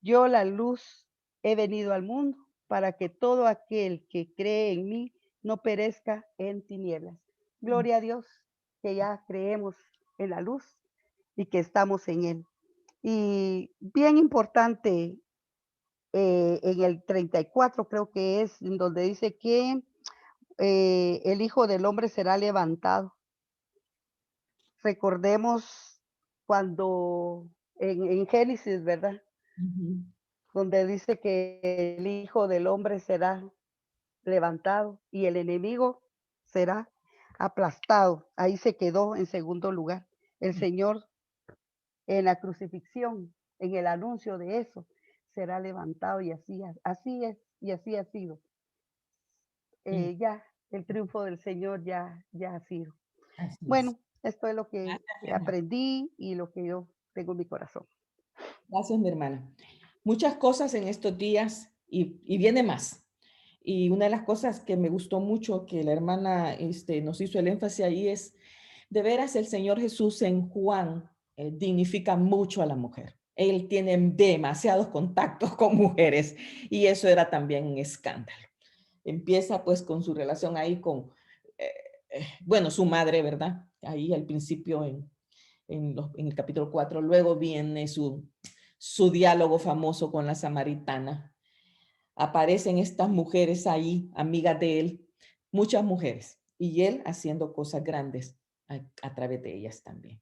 Yo, la luz, he venido al mundo para que todo aquel que cree en mí no perezca en tinieblas. Gloria a Dios que ya creemos en la luz y que estamos en él. Y bien importante, en el 34 creo que es, en donde dice que el Hijo del Hombre será levantado. Recordemos cuando en Génesis, ¿verdad? Ujú. Donde dice que el Hijo del Hombre será levantado y el enemigo será aplastado. Ahí se quedó en segundo lugar. El Señor en la crucifixión, en el anuncio de eso, será levantado y así es y así ha sido. Mm. Ya el triunfo del Señor ya ha sido. Así es. Bueno, Esto es lo que Gracias, mi hermana. aprendí y lo que yo tengo en mi corazón. Gracias, mi hermana. Muchas cosas en estos días y viene más. Y una de las cosas que me gustó mucho que la hermana nos hizo el énfasis ahí es, de veras, el Señor Jesús en Juan dignifica mucho a la mujer. Él tiene demasiados contactos con mujeres y eso era también un escándalo. Empieza pues con su relación ahí con, bueno, su madre, ¿verdad? Ahí al principio en el capítulo 4, luego viene su diálogo famoso con la samaritana. Aparecen estas mujeres ahí, amigas de él, muchas mujeres, y él haciendo cosas grandes a través de ellas también.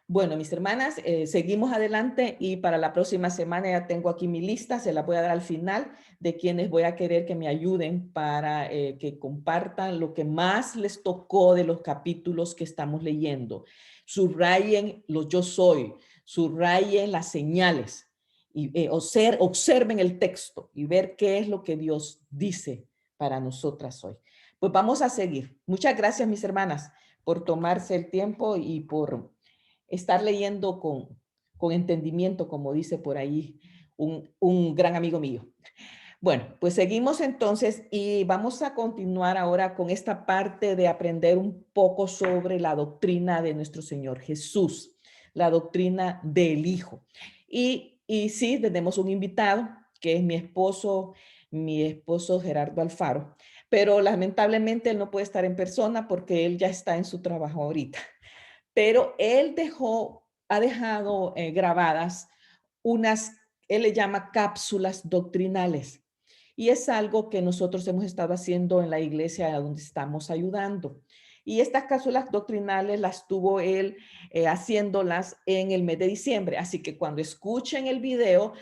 Bueno, mis hermanas, seguimos adelante y para la próxima semana ya tengo aquí mi lista, se la voy a dar al final de quienes voy a querer que me ayuden para que compartan lo que más les tocó de los capítulos que estamos leyendo. Subrayen los yo soy, subrayen las señales y observen el texto y ver qué es lo que Dios dice para nosotras hoy. Pues vamos a seguir. Muchas gracias, mis hermanas, por tomarse el tiempo y por estar leyendo con entendimiento, como dice por ahí un gran amigo mío. Bueno, pues seguimos entonces y vamos a continuar ahora con esta parte de aprender un poco sobre la doctrina de nuestro Señor Jesús, la doctrina del Hijo. Y sí, tenemos un invitado que es mi esposo Gerardo Alfaro, pero lamentablemente él no puede estar en persona porque él ya está en su trabajo ahorita. Pero él ha dejado grabadas él le llama cápsulas doctrinales. Y es algo que nosotros hemos estado haciendo en la iglesia a donde estamos ayudando. Y estas cápsulas doctrinales las tuvo él haciéndolas en el mes de diciembre. Así que cuando escuchen el video,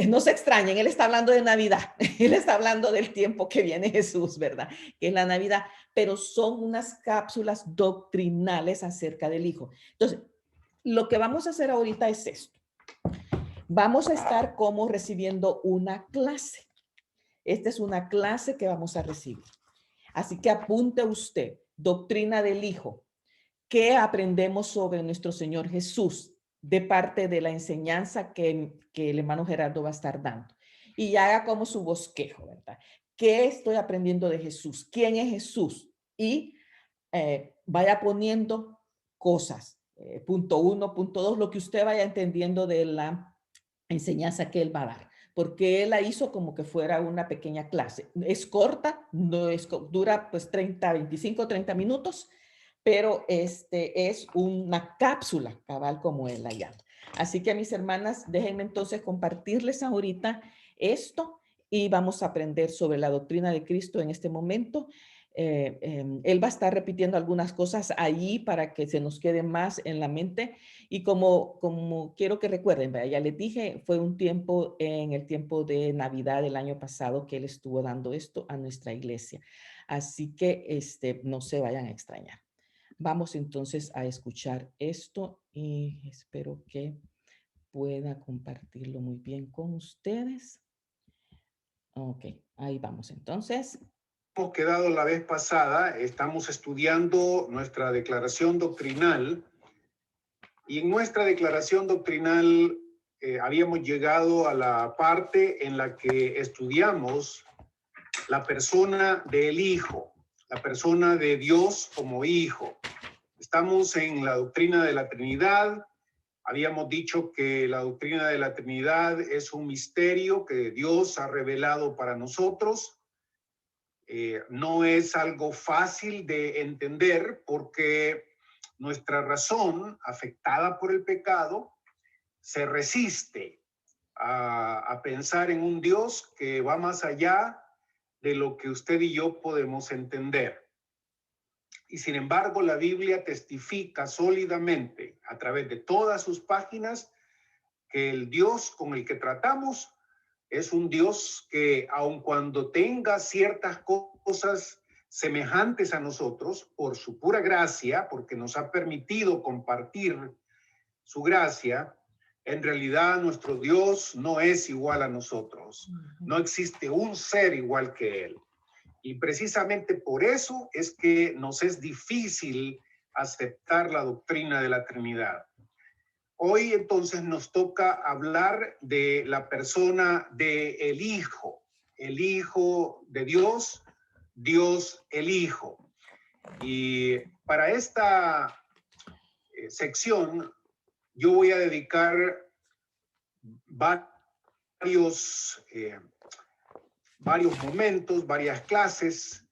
no se extrañen, él está hablando de Navidad. Él está hablando del tiempo que viene Jesús, ¿verdad? Que es la Navidad. Pero son unas cápsulas doctrinales acerca del Hijo. Entonces, lo que vamos a hacer ahorita es esto. Vamos a estar como recibiendo una clase. Esta es una clase que vamos a recibir. Así que apunte usted, doctrina del Hijo. ¿Qué aprendemos sobre nuestro Señor Jesús de parte de la enseñanza que el hermano Gerardo va a estar dando? Y haga como su bosquejo, ¿verdad? ¿Qué estoy aprendiendo de Jesús? ¿Quién es Jesús? Y vaya poniendo cosas. Punto 1, punto 2, lo que usted vaya entendiendo de la enseñanza que él va a dar, porque él la hizo como que fuera una pequeña clase. Es corta, no es, dura pues 25, 30 minutos, pero es una cápsula cabal como él la llama. Así que mis hermanas, déjenme entonces compartirles ahorita esto y vamos a aprender sobre la doctrina de Cristo en este momento. Él va a estar repitiendo algunas cosas allí para que se nos quede más en la mente y como quiero que recuerden, ya les dije, fue un tiempo en el tiempo de Navidad del año pasado que él estuvo dando esto a nuestra iglesia, así que no se vayan a extrañar. Vamos entonces a escuchar esto y espero que pueda compartirlo muy bien con ustedes. Ok, ahí vamos entonces. Hemos quedado la vez pasada, estamos estudiando nuestra declaración doctrinal y en nuestra declaración doctrinal habíamos llegado a la parte en la que estudiamos la persona del Hijo, la persona de Dios como Hijo. Estamos en la doctrina de la Trinidad. Habíamos dicho que la doctrina de la Trinidad es un misterio que Dios ha revelado para nosotros. No es algo fácil de entender porque nuestra razón, afectada por el pecado, se resiste a pensar en un Dios que va más allá de lo que usted y yo podemos entender. Y sin embargo, la Biblia testifica sólidamente a través de todas sus páginas que el Dios con el que tratamos es un Dios que, aun cuando tenga ciertas cosas semejantes a nosotros, por su pura gracia, porque nos ha permitido compartir su gracia, en realidad nuestro Dios no es igual a nosotros. No existe un ser igual que Él. Y precisamente por eso es que nos es difícil aceptar la doctrina de la Trinidad. Hoy entonces nos toca hablar de la persona del Hijo de Dios, Dios el Hijo. Y para esta sección yo voy a dedicar varios momentos, varias clases,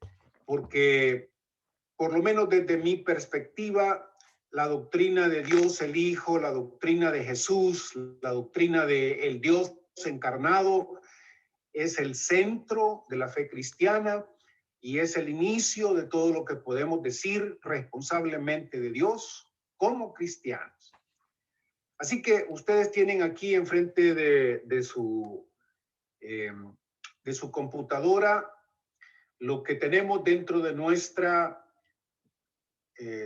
porque por lo menos desde mi perspectiva, la doctrina de Dios el Hijo, la doctrina de Jesús, la doctrina del Dios encarnado es el centro de la fe cristiana y es el inicio de todo lo que podemos decir responsablemente de Dios como cristianos. Así que ustedes tienen aquí enfrente de su computadora lo que tenemos dentro de nuestra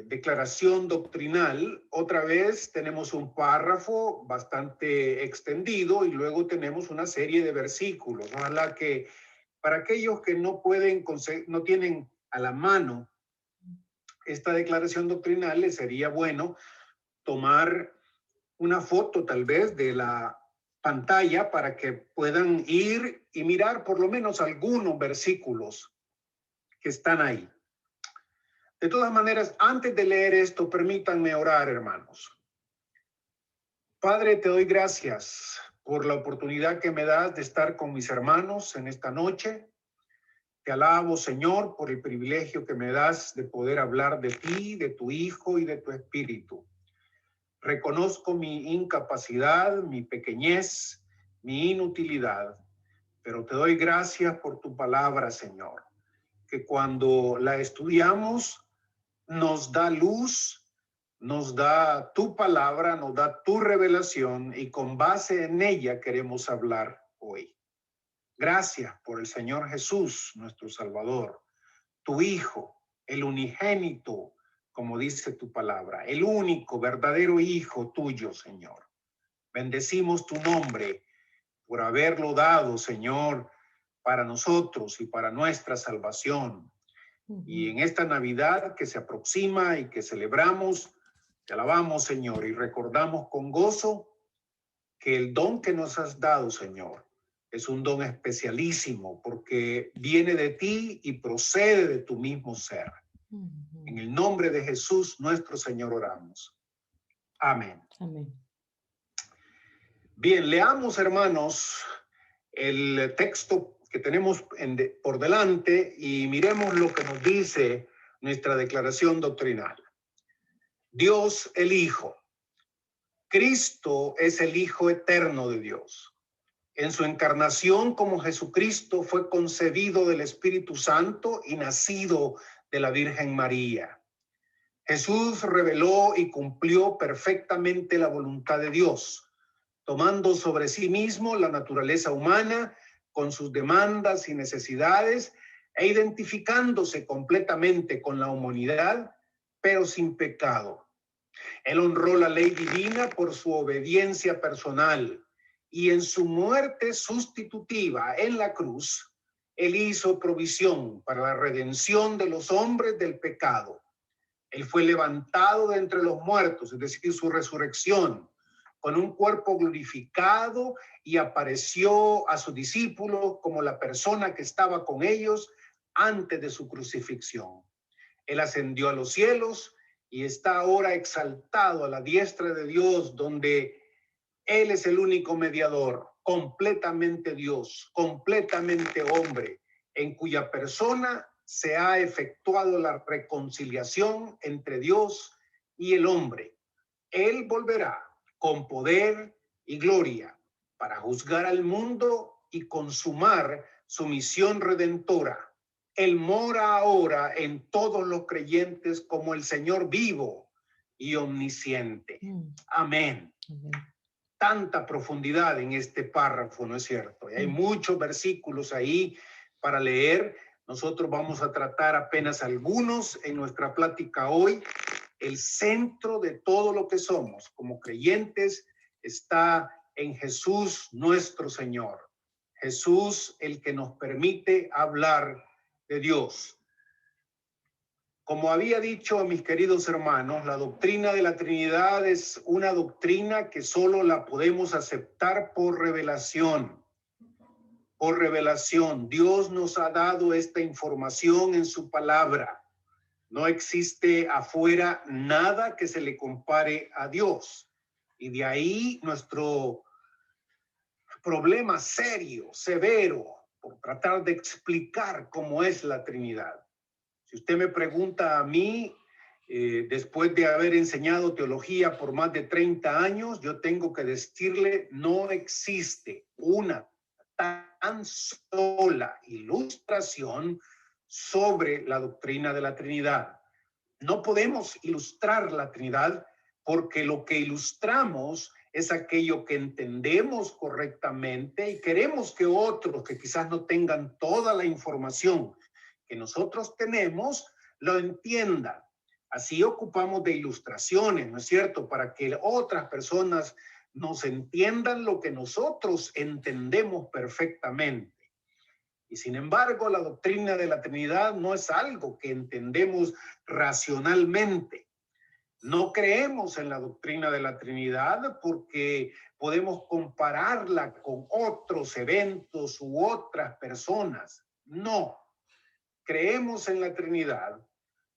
declaración doctrinal. Otra vez tenemos un párrafo bastante extendido y luego tenemos una serie de versículos. Ojalá que para aquellos que no tienen a la mano esta declaración doctrinal, les sería bueno tomar una foto tal vez de la pantalla para que puedan ir y mirar por lo menos algunos versículos que están ahí. De todas maneras, antes de leer esto, permítanme orar, hermanos. Padre, te doy gracias por la oportunidad que me das de estar con mis hermanos en esta noche. Te alabo, Señor, por el privilegio que me das de poder hablar de ti, de tu Hijo y de tu Espíritu. Reconozco mi incapacidad, mi pequeñez, mi inutilidad, pero te doy gracias por tu palabra, Señor, que cuando la estudiamos nos da luz, nos da tu palabra, nos da tu revelación y con base en ella queremos hablar hoy. Gracias por el Señor Jesús, nuestro Salvador, tu Hijo, el unigénito, como dice tu palabra, el único verdadero Hijo tuyo, Señor. Bendecimos tu nombre por haberlo dado, Señor, para nosotros y para nuestra salvación. Y en esta Navidad que se aproxima y que celebramos, te alabamos, Señor, y recordamos con gozo que el don que nos has dado, Señor, es un don especialísimo porque viene de ti y procede de tu mismo ser. En el nombre de Jesús, nuestro Señor, oramos. Amén. Amén. Bien, leamos, hermanos, el texto que tenemos por delante y miremos lo que nos dice nuestra declaración doctrinal. Dios el Hijo. Cristo es el Hijo eterno de Dios. En su encarnación como Jesucristo fue concebido del Espíritu Santo y nacido de la Virgen María. Jesús reveló y cumplió perfectamente la voluntad de Dios, tomando sobre sí mismo la naturaleza humana con sus demandas y necesidades e identificándose completamente con la humanidad, pero sin pecado. Él honró la ley divina por su obediencia personal y en su muerte sustitutiva en la cruz, él hizo provisión para la redención de los hombres del pecado. Él fue levantado de entre los muertos, es decir, su resurrección, con un cuerpo glorificado y apareció a sus discípulos como la persona que estaba con ellos antes de su crucifixión. Él ascendió a los cielos y está ahora exaltado a la diestra de Dios, donde Él es el único mediador, completamente Dios, completamente hombre, en cuya persona se ha efectuado la reconciliación entre Dios y el hombre. Él volverá con poder y gloria para juzgar al mundo y consumar su misión redentora. Él mora ahora en todos los creyentes como el Señor vivo y omnisciente. Amén. Tanta profundidad en este párrafo, ¿no es cierto? Y hay muchos versículos ahí para leer. Nosotros vamos a tratar apenas algunos en nuestra plática hoy. El centro de todo lo que somos como creyentes está en Jesús nuestro Señor. Jesús el que nos permite hablar de Dios. Como había dicho a mis queridos hermanos, la doctrina de la Trinidad es una doctrina que solo la podemos aceptar por revelación. Por revelación. Dios nos ha dado esta información en su palabra. No existe afuera nada que se le compare a Dios. Y de ahí nuestro problema serio, severo, por tratar de explicar cómo es la Trinidad. Si usted me pregunta a mí, después de haber enseñado teología por más de 30 años, yo tengo que decirle, no existe una tan sola ilustración sobre la doctrina de la Trinidad. No podemos ilustrar la Trinidad porque lo que ilustramos es aquello que entendemos correctamente y queremos que otros que quizás no tengan toda la información que nosotros tenemos, lo entiendan. Así ocupamos de ilustraciones, ¿no es cierto? Para que otras personas nos entiendan lo que nosotros entendemos perfectamente. Y sin embargo, la doctrina de la Trinidad no es algo que entendemos racionalmente. No creemos en la doctrina de la Trinidad porque podemos compararla con otros eventos u otras personas. No. Creemos en la Trinidad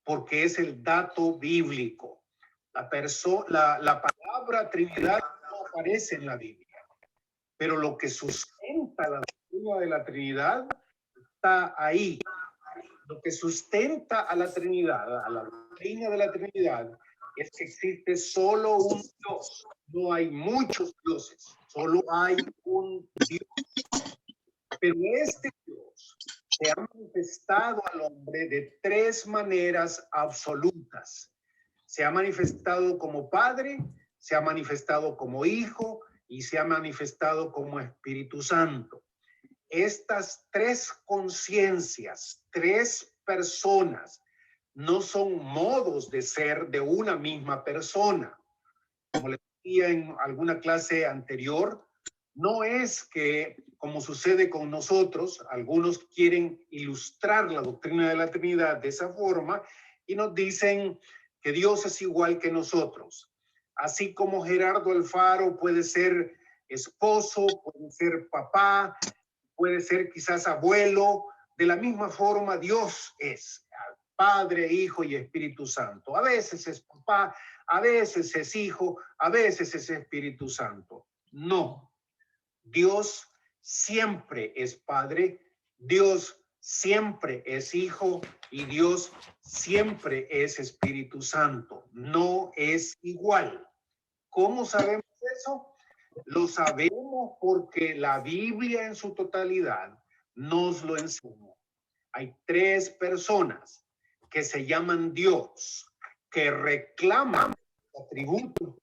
porque es el dato bíblico. La palabra Trinidad no aparece en la Biblia, pero lo que sustenta la doctrina de la Trinidad está ahí. Lo que sustenta a la Trinidad, a la doctrina de la Trinidad, es que existe solo un Dios. No hay muchos dioses, solo hay un Dios. Pero este Dios se ha manifestado al hombre de tres maneras absolutas. Se ha manifestado como Padre, se ha manifestado como Hijo y se ha manifestado como Espíritu Santo. Estas tres conciencias, tres personas, no son modos de ser de una misma persona. Como les decía en alguna clase anterior, no es que, como sucede con nosotros, algunos quieren ilustrar la doctrina de la Trinidad de esa forma y nos dicen que Dios es igual que nosotros. Así como Gerardo Alfaro puede ser esposo, puede ser papá, puede ser quizás abuelo, de la misma forma Dios es Padre, Hijo y Espíritu Santo. A veces es papá, a veces es hijo, a veces es Espíritu Santo. No. Dios siempre es Padre, Dios siempre es Hijo y Dios siempre es Espíritu Santo. No es igual. ¿Cómo sabemos eso? Lo sabemos porque la Biblia en su totalidad nos lo enseña. Hay tres personas que se llaman Dios, que reclaman atributos,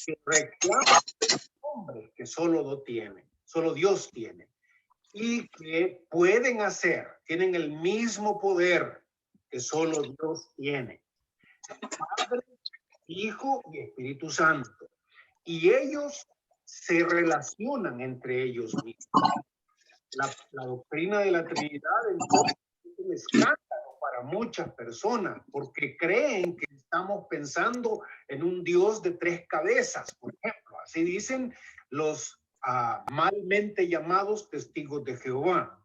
que reclaman nombres que solo Dios tiene, y que pueden hacer, tienen el mismo poder que solo Dios tiene. Padre, Hijo y Espíritu Santo. Y ellos se relacionan entre ellos mismos. La doctrina de la Trinidad entonces es un escándalo para muchas personas porque creen que estamos pensando en un Dios de tres cabezas, por ejemplo. Así dicen los malmente llamados testigos de Jehová.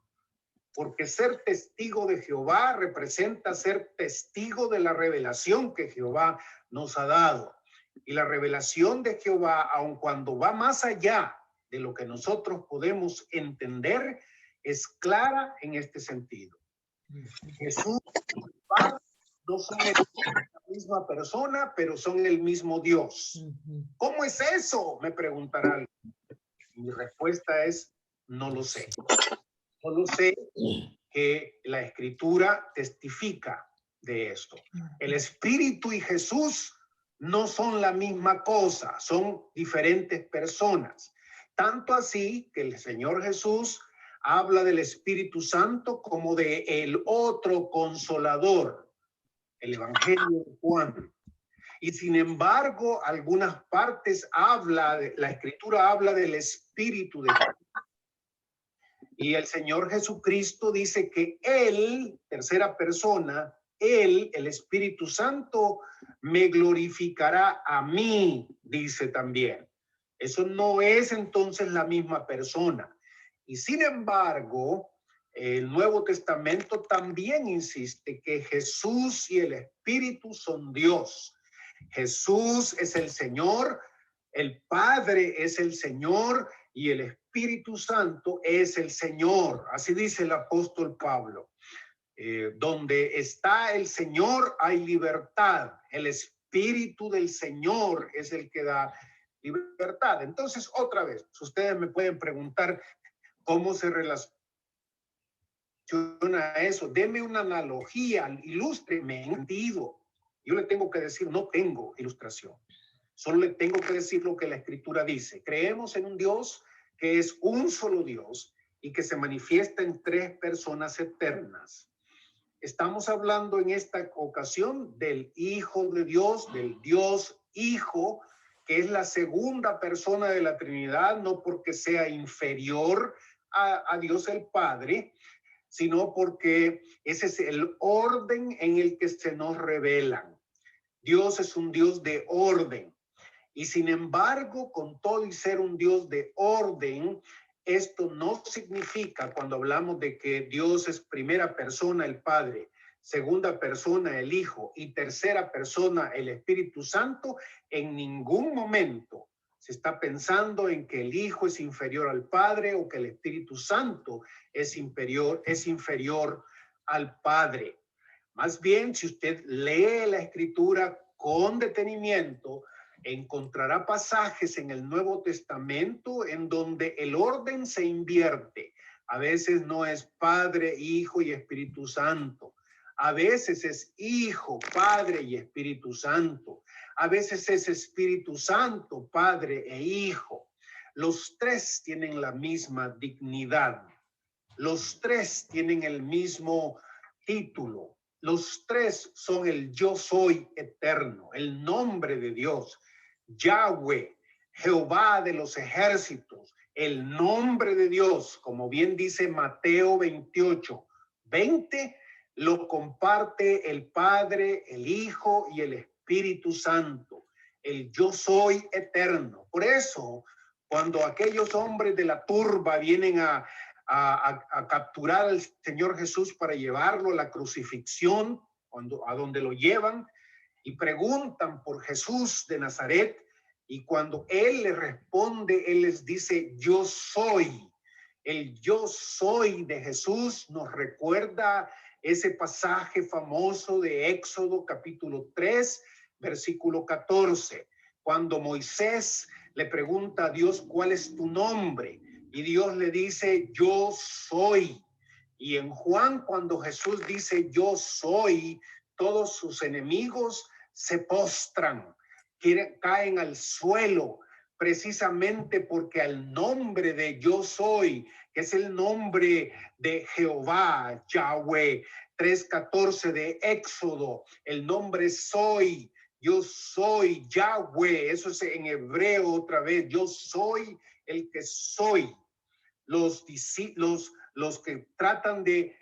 Porque ser testigo de Jehová representa ser testigo de la revelación que Jehová nos ha dado. Y la revelación de Jehová, aun cuando va más allá de lo que nosotros podemos entender, es clara en este sentido. Jesús y el Padre no son la misma persona, pero son el mismo Dios. ¿Cómo es eso? Me preguntarán. Mi respuesta es, no lo sé. Solo sé que la Escritura testifica de esto. El Espíritu y Jesús no son la misma cosa, son diferentes personas. Tanto así que el Señor Jesús habla del Espíritu Santo como de el otro consolador, el Evangelio de Juan. Y sin embargo, algunas partes la Escritura habla del Espíritu de Dios. Y el Señor Jesucristo dice que Él, tercera persona, Él, el Espíritu Santo, me glorificará a mí, dice también. Eso no es entonces la misma persona. Y sin embargo, el Nuevo Testamento también insiste que Jesús y el Espíritu son Dios. Jesús es el Señor, el Padre es el Señor y el Espíritu Santo es el Señor. Así dice el apóstol Pablo. Donde está el Señor hay libertad. El Espíritu del Señor es el que da libertad. Entonces, otra vez, ustedes me pueden preguntar cómo se relaciona eso. Deme una analogía, ilústreme en sentido. Yo le tengo que decir, no tengo ilustración. Solo le tengo que decir lo que la Escritura dice. Creemos en un Dios que es un solo Dios y que se manifiesta en tres personas eternas. Estamos hablando en esta ocasión del Hijo de Dios, del Dios Hijo, que es la segunda persona de la Trinidad, no porque sea inferior a Dios el Padre, sino porque ese es el orden en el que se nos revelan. Dios es un Dios de orden. Y sin embargo, con todo y ser un Dios de orden, esto no significa, cuando hablamos de que Dios es primera persona el Padre, segunda persona el Hijo y tercera persona el Espíritu Santo, en ningún momento se está pensando en que el Hijo es inferior al Padre o que el Espíritu Santo es inferior al Padre. Más bien, si usted lee la Escritura con detenimiento, encontrará pasajes en el Nuevo Testamento en donde el orden se invierte. A veces no es Padre, Hijo y Espíritu Santo. A veces es Hijo, Padre y Espíritu Santo. A veces es Espíritu Santo, Padre e Hijo. Los tres tienen la misma dignidad. Los tres tienen el mismo título. Los tres son el yo soy eterno, el nombre de Dios. Yahweh, Jehová de los ejércitos, el nombre de Dios, como bien dice Mateo 28:20, lo comparte el Padre, el Hijo y el Espíritu Santo, el yo soy eterno. Por eso, cuando aquellos hombres de la turba vienen a capturar al Señor Jesús para llevarlo a la crucifixión, a donde lo llevan, y preguntan por Jesús de Nazaret, y cuando Él les responde, Él les dice, yo soy. El yo soy de Jesús nos recuerda ese pasaje famoso de Éxodo capítulo 3, versículo 14, cuando Moisés le pregunta a Dios, ¿cuál es tu nombre? Y Dios le dice, yo soy. Y en Juan, cuando Jesús dice, yo soy, todos sus enemigos se postran, caen al suelo, precisamente porque al nombre de yo soy, que es el nombre de Jehová, Yahweh, 3:14 de Éxodo, el nombre soy, yo soy Yahweh, eso es en hebreo otra vez, yo soy el que soy. Los que tratan de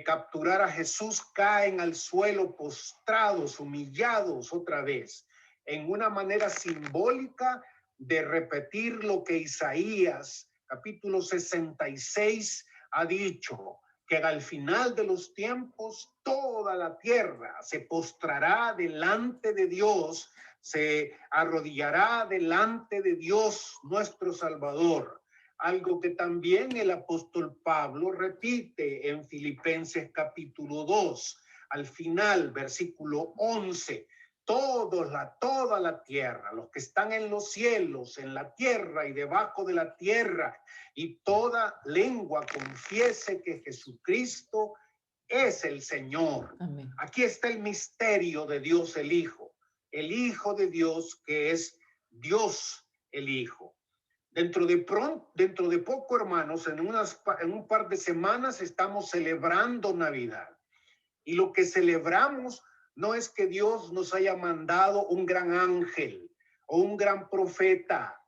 capturar a Jesús caen al suelo postrados, humillados otra vez, en una manera simbólica de repetir lo que Isaías, capítulo 66, ha dicho, que al final de los tiempos toda la tierra se postrará delante de Dios, se arrodillará delante de Dios nuestro Salvador. Algo que también el apóstol Pablo repite en Filipenses capítulo 2, al final, versículo 11. Toda la tierra, los que están en los cielos, en la tierra y debajo de la tierra, y toda lengua confiese que Jesucristo es el Señor. Amén. Aquí está el misterio de Dios el Hijo de Dios que es Dios el Hijo. Dentro de poco, hermanos, en un par de semanas estamos celebrando Navidad. Y lo que celebramos no es que Dios nos haya mandado un gran ángel o un gran profeta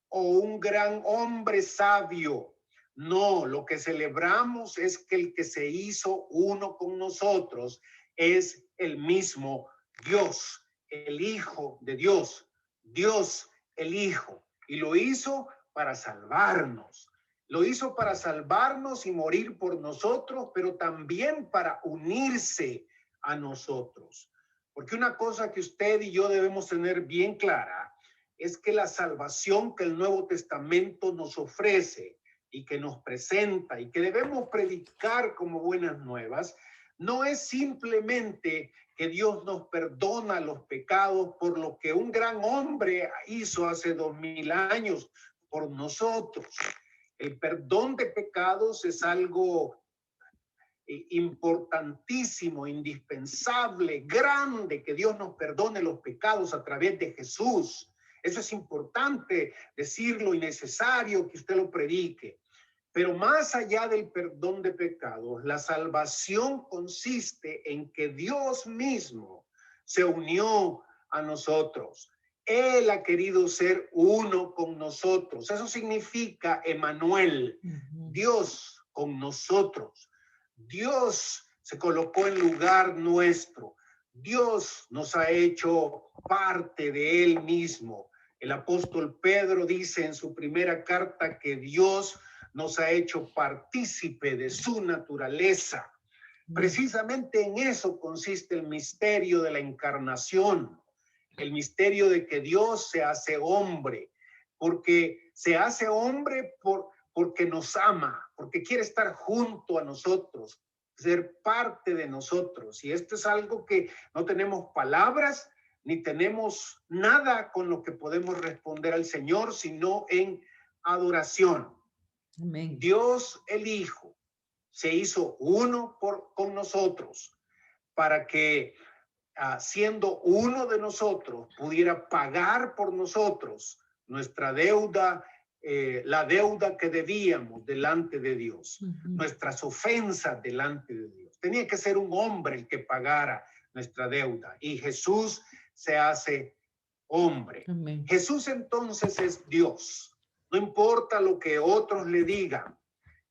o un gran hombre sabio. No, lo que celebramos es que el que se hizo uno con nosotros es el mismo Dios, el Hijo de Dios, Dios el Hijo, y lo hizo para salvarnos. Lo hizo para salvarnos y morir por nosotros, pero también para unirse a nosotros. Porque una cosa que usted y yo debemos tener bien clara es que la salvación que el Nuevo Testamento nos ofrece y que nos presenta y que debemos predicar como buenas nuevas, no es simplemente que Dios nos perdona los pecados por lo que un gran hombre hizo hace 2000 años por nosotros. El perdón de pecados es algo importantísimo, indispensable, grande, que Dios nos perdone los pecados a través de Jesús. Eso es importante decirlo y necesario que usted lo predique. Pero más allá del perdón de pecados, la salvación consiste en que Dios mismo se unió a nosotros. Él ha querido ser uno con nosotros. Eso significa Emmanuel, Dios con nosotros. Dios se colocó en lugar nuestro. Dios nos ha hecho parte de Él mismo. El apóstol Pedro dice en su primera carta que Dios nos ha hecho partícipe de su naturaleza. Precisamente en eso consiste el misterio de la encarnación, el misterio de que Dios se hace hombre, porque se hace hombre porque nos ama, porque quiere estar junto a nosotros, ser parte de nosotros. Y esto es algo que no tenemos palabras ni tenemos nada con lo que podemos responder al Señor, sino en adoración. Amén. Dios el Hijo se hizo uno con nosotros para que siendo uno de nosotros pudiera pagar por nosotros nuestra deuda, la deuda que debíamos delante de Dios, nuestras ofensas delante de Dios. Tenía que ser un hombre el que pagara nuestra deuda y Jesús se hace hombre. Amén. Jesús entonces es Dios. No importa lo que otros le digan.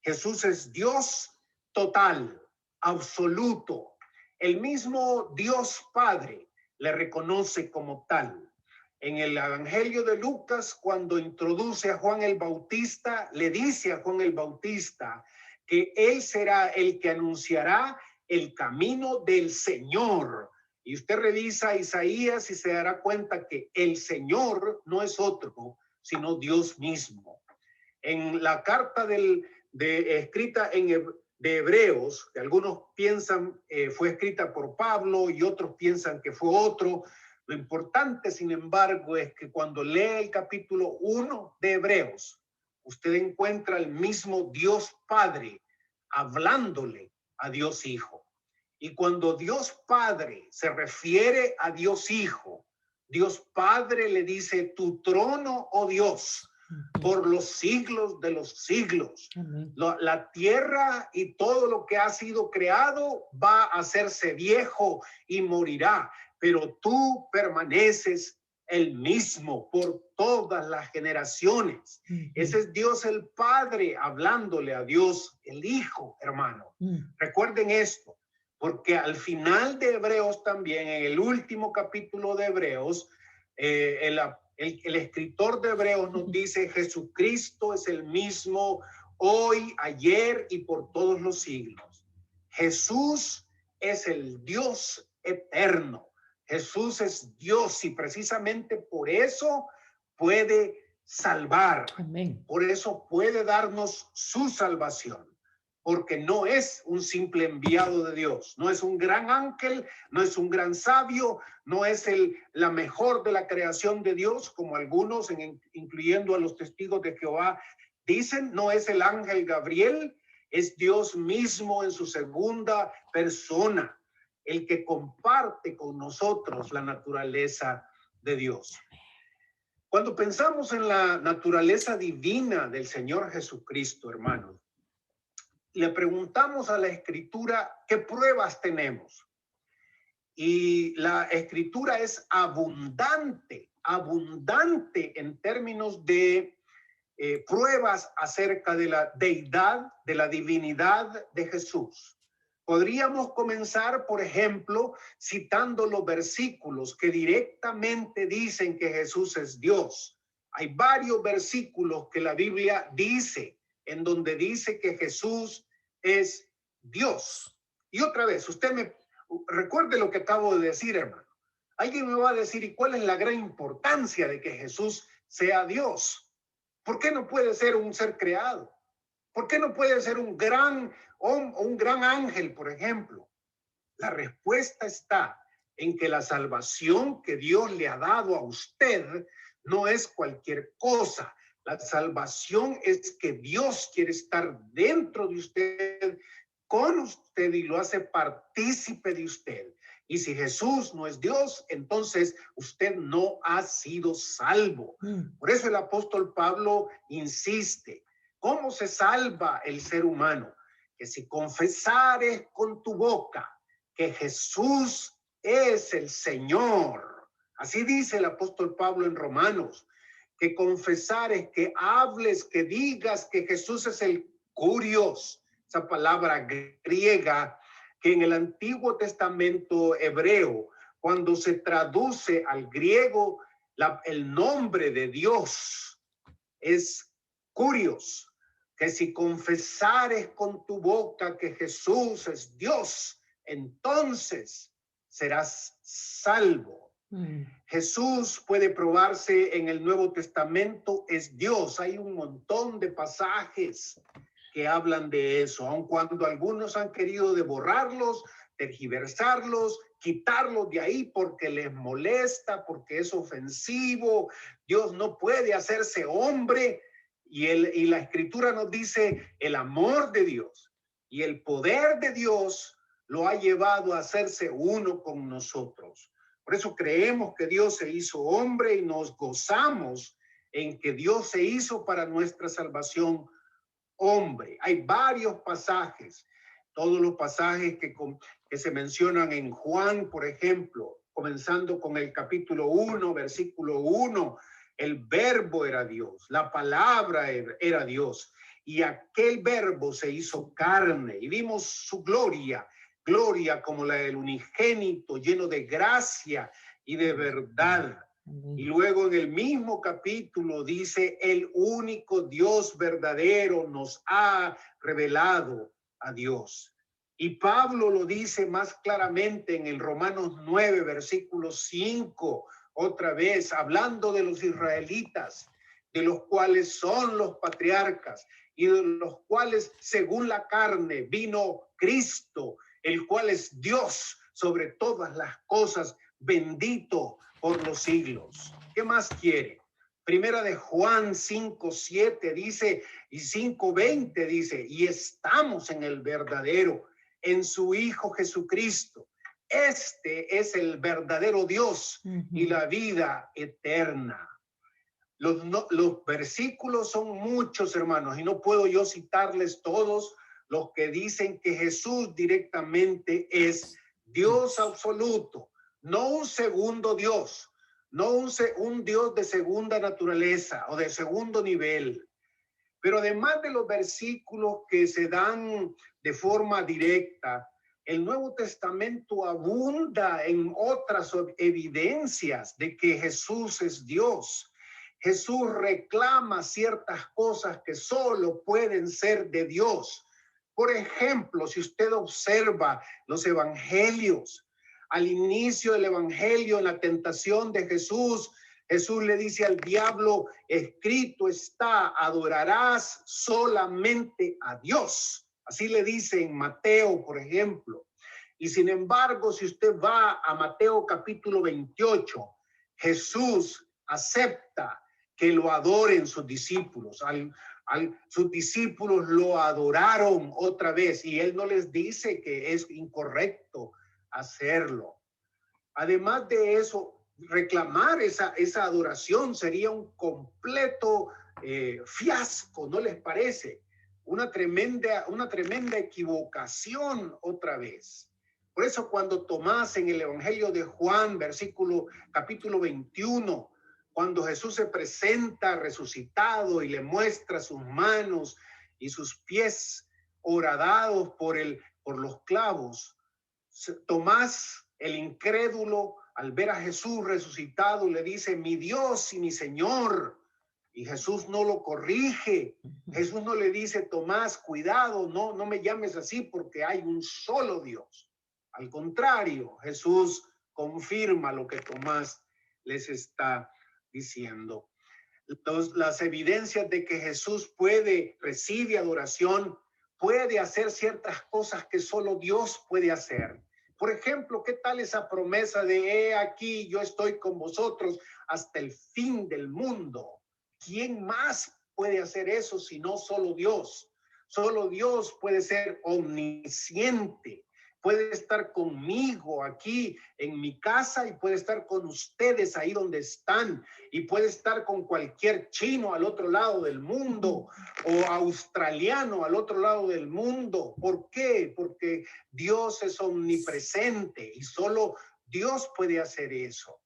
Jesús es Dios total, absoluto. El mismo Dios Padre le reconoce como tal. En el Evangelio de Lucas, cuando introduce a Juan el Bautista, le dice a Juan el Bautista que él será el que anunciará el camino del Señor. Y usted revisa Isaías y se dará cuenta que el Señor no es otro, sino Dios mismo. En la carta escrita de Hebreos, que algunos piensan fue escrita por Pablo y otros piensan que fue otro, lo importante, sin embargo, es que cuando lee el capítulo 1 de Hebreos, usted encuentra el mismo Dios Padre hablándole a Dios Hijo. Y cuando Dios Padre se refiere a Dios Hijo, Dios Padre le dice, tu trono, oh Dios, por los siglos de los siglos. La tierra y todo lo que ha sido creado va a hacerse viejo y morirá, pero tú permaneces el mismo por todas las generaciones. Ese es Dios el Padre hablándole a Dios el Hijo, hermano. Recuerden esto. Porque al final de Hebreos también, en el último capítulo de Hebreos, el escritor de Hebreos nos dice, Jesucristo es el mismo hoy, ayer y por todos los siglos. Jesús es el Dios eterno. Jesús es Dios y precisamente por eso puede salvar. Amén. Por eso puede darnos su salvación. Porque no es un simple enviado de Dios, no es un gran ángel, no es un gran sabio, no es la mejor de la creación de Dios, como algunos, incluyendo a los testigos de Jehová, dicen, no es el ángel Gabriel, es Dios mismo en su segunda persona, el que comparte con nosotros la naturaleza de Dios. Cuando pensamos en la naturaleza divina del Señor Jesucristo, hermanos, le preguntamos a la Escritura qué pruebas tenemos. Y la Escritura es abundante en términos de pruebas acerca de la deidad, de la divinidad de Jesús. Podríamos comenzar, por ejemplo, citando los versículos que directamente dicen que Jesús es Dios. Hay varios versículos que la Biblia dice, en donde dice que Jesús es Dios. Y otra vez, usted me recuerde lo que acabo de decir, hermano. Alguien me va a decir, ¿y cuál es la gran importancia de que Jesús sea Dios? ¿Por qué no puede ser un ser creado? ¿Por qué no puede ser un gran ángel, por ejemplo? La respuesta está en que la salvación que Dios le ha dado a usted no es cualquier cosa. La salvación es que Dios quiere estar dentro de usted, con usted, y lo hace partícipe de usted. Y si Jesús no es Dios, entonces usted no ha sido salvo. Por eso el apóstol Pablo insiste. ¿Cómo se salva el ser humano? Que si confesares con tu boca que Jesús es el Señor. Así dice el apóstol Pablo en Romanos. Que confesares, que hables, que digas que Jesús es el Kurios. Esa palabra griega que en el Antiguo Testamento hebreo, cuando se traduce al griego, el nombre de Dios es Kurios. Que si confesares con tu boca que Jesús es Dios, entonces serás salvo. Jesús puede probarse en el Nuevo Testamento, es Dios. Hay un montón de pasajes que hablan de eso, aun cuando algunos han querido borrarlos, tergiversarlos, quitarlos de ahí porque les molesta, porque es ofensivo. Dios no puede hacerse hombre. Y la Escritura nos dice el amor de Dios y el poder de Dios lo ha llevado a hacerse uno con nosotros. Por eso creemos que Dios se hizo hombre y nos gozamos en que Dios se hizo para nuestra salvación hombre. Hay varios pasajes, todos los pasajes que se mencionan en Juan, por ejemplo, comenzando con el capítulo 1, versículo 1. El verbo era Dios, la palabra era Dios, y aquel verbo se hizo carne y vimos su gloria, gloria como la del unigénito, lleno de gracia y de verdad. Y luego en el mismo capítulo dice, el único Dios verdadero nos ha revelado a Dios. Y Pablo lo dice más claramente en el Romanos 9, versículo 5, otra vez, hablando de los israelitas, de los cuales son los patriarcas y de los cuales, según la carne, vino Cristo, el cual es Dios sobre todas las cosas, bendito por los siglos. ¿Qué más quiere? Primera de Juan 5:7 dice, y 5:20 dice, y estamos en el verdadero, en su Hijo Jesucristo. Este es el verdadero Dios y la vida eterna. Los versículos son muchos, hermanos, y no puedo yo citarles todos los que dicen que Jesús directamente es Dios absoluto, no un segundo Dios, no un Dios de segunda naturaleza o de segundo nivel. Pero además de los versículos que se dan de forma directa, el Nuevo Testamento abunda en otras evidencias de que Jesús es Dios. Jesús reclama ciertas cosas que solo pueden ser de Dios. Por ejemplo, si usted observa los evangelios, al inicio del evangelio, en la tentación de Jesús, Jesús le dice al diablo, escrito está, adorarás solamente a Dios. Así le dice en Mateo, por ejemplo. Y sin embargo, si usted va a Mateo capítulo 28, Jesús acepta que lo adoren sus discípulos. Sus discípulos lo adoraron otra vez y él no les dice que es incorrecto hacerlo. Además de eso, reclamar esa adoración sería un completo fiasco, ¿no les parece? Una tremenda equivocación otra vez. Por eso cuando Tomás en el Evangelio de Juan, capítulo 21, cuando Jesús se presenta resucitado y le muestra sus manos y sus pies horadados por los clavos, Tomás, el incrédulo, al ver a Jesús resucitado, le dice, mi Dios y mi Señor. Y Jesús no lo corrige. Jesús no le dice, Tomás, cuidado, no me llames así porque hay un solo Dios. Al contrario, Jesús confirma lo que Tomás les está diciendo. Las evidencias de que Jesús recibe adoración, puede hacer ciertas cosas que solo Dios puede hacer. Por ejemplo, ¿qué tal esa promesa de he aquí, yo estoy con vosotros hasta el fin del mundo? ¿Quién más puede hacer eso si no solo Dios? Solo Dios puede ser omnisciente. Puede estar conmigo aquí en mi casa y puede estar con ustedes ahí donde están y puede estar con cualquier chino al otro lado del mundo o australiano al otro lado del mundo. ¿Por qué? Porque Dios es omnipresente y solo Dios puede hacer eso.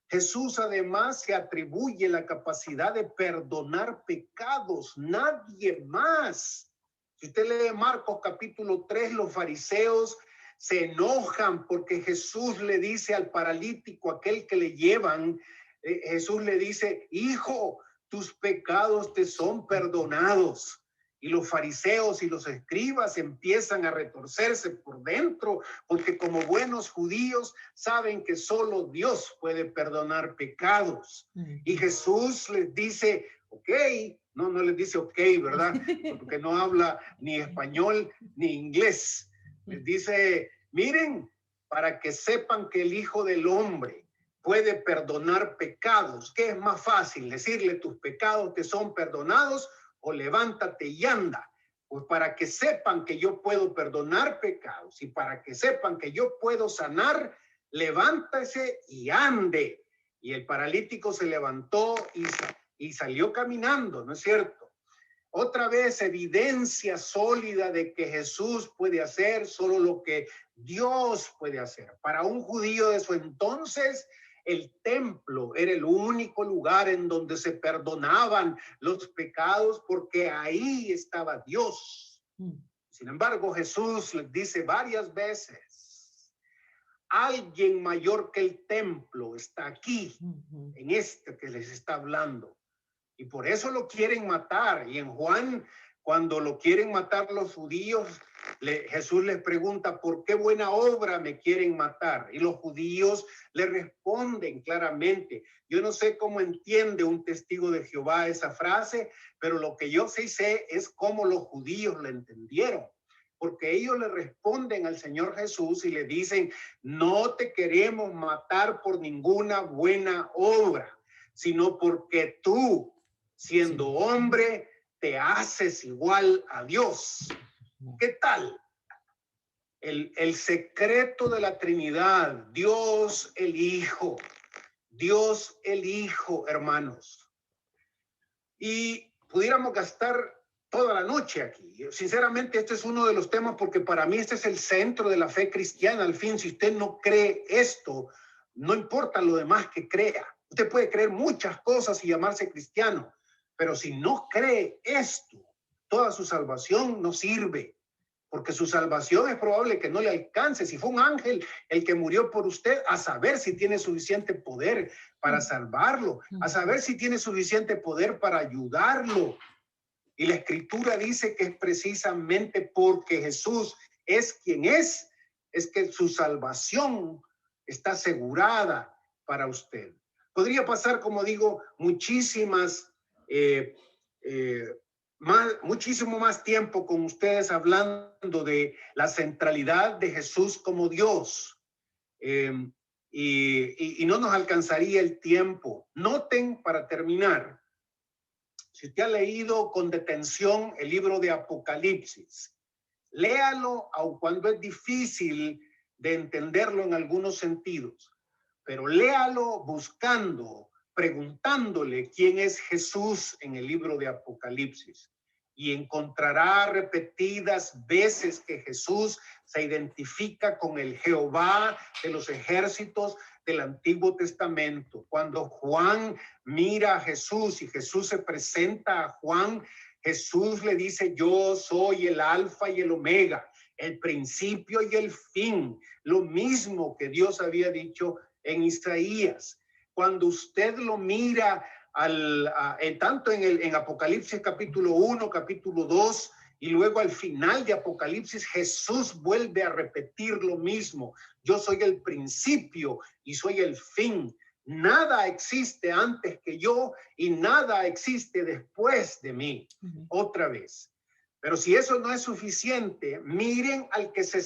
Jesús además se atribuye la capacidad de perdonar pecados, nadie más. Si usted lee Marcos capítulo 3, los fariseos se enojan porque Jesús le dice al paralítico, aquel que le llevan, Jesús le dice, hijo, tus pecados te son perdonados. Y los fariseos y los escribas empiezan a retorcerse por dentro, porque como buenos judíos saben que solo Dios puede perdonar pecados. Y Jesús les dice, ok, no les dice ok, ¿verdad? Porque no habla ni español ni inglés. Les dice, miren, para que sepan que el Hijo del Hombre puede perdonar pecados. ¿Qué es más fácil? Decirle tus pecados te son perdonados o levántate y anda. Pues para que sepan que yo puedo perdonar pecados y para que sepan que yo puedo sanar, levántese y ande. Y el paralítico se levantó y salió caminando, ¿no es cierto? Otra vez, evidencia sólida de que Jesús puede hacer solo lo que Dios puede hacer. Para un judío de su entonces, el templo era el único lugar en donde se perdonaban los pecados porque ahí estaba Dios. Sin embargo, Jesús les dice varias veces, alguien mayor que el templo está aquí, en este que les está hablando. Y por eso lo quieren matar. Y en Juan, cuando lo quieren matar los judíos, Jesús les pregunta, ¿por qué buena obra me quieren matar? Y los judíos le responden claramente. Yo no sé cómo entiende un testigo de Jehová esa frase, pero lo que yo sí sé es cómo los judíos la entendieron. Porque ellos le responden al Señor Jesús y le dicen, no te queremos matar por ninguna buena obra, sino porque tú, siendo hombre, te haces igual a Dios. ¿Qué tal? El secreto de la Trinidad, Dios el Hijo, hermanos. Y pudiéramos gastar toda la noche aquí. Sinceramente, este es uno de los temas porque para mí este es el centro de la fe cristiana. Al fin, si usted no cree esto, no importa lo demás que crea. Usted puede creer muchas cosas y llamarse cristiano, pero si no cree esto, toda su salvación no sirve, porque su salvación es probable que no le alcance. Si fue un ángel el que murió por usted, a saber si tiene suficiente poder para salvarlo, a saber si tiene suficiente poder para ayudarlo. Y la Escritura dice que es precisamente porque Jesús es quien es que su salvación está asegurada para usted. Podría pasar, como digo, muchísimo más tiempo con ustedes hablando de la centralidad de Jesús como Dios. Y no nos alcanzaría el tiempo. Noten, para terminar, si usted ha leído con detención el libro de Apocalipsis, léalo aun cuando es difícil de entenderlo en algunos sentidos, pero léalo buscando, preguntándole quién es Jesús en el libro de Apocalipsis. y encontrará repetidas veces que Jesús se identifica con el Jehová de los ejércitos del Antiguo Testamento. Cuando Juan mira a Jesús y Jesús se presenta a Juan, Jesús le dice: yo soy el alfa y el omega, el principio y el fin, lo mismo que Dios había dicho en Isaías. Cuando usted lo mira tanto en Apocalipsis capítulo 1, capítulo 2, y luego al final de Apocalipsis, Jesús vuelve a repetir lo mismo: yo soy el principio y soy el fin. Nada existe antes que yo y nada existe después de mí. Otra vez. Pero si eso no es suficiente, miren al que se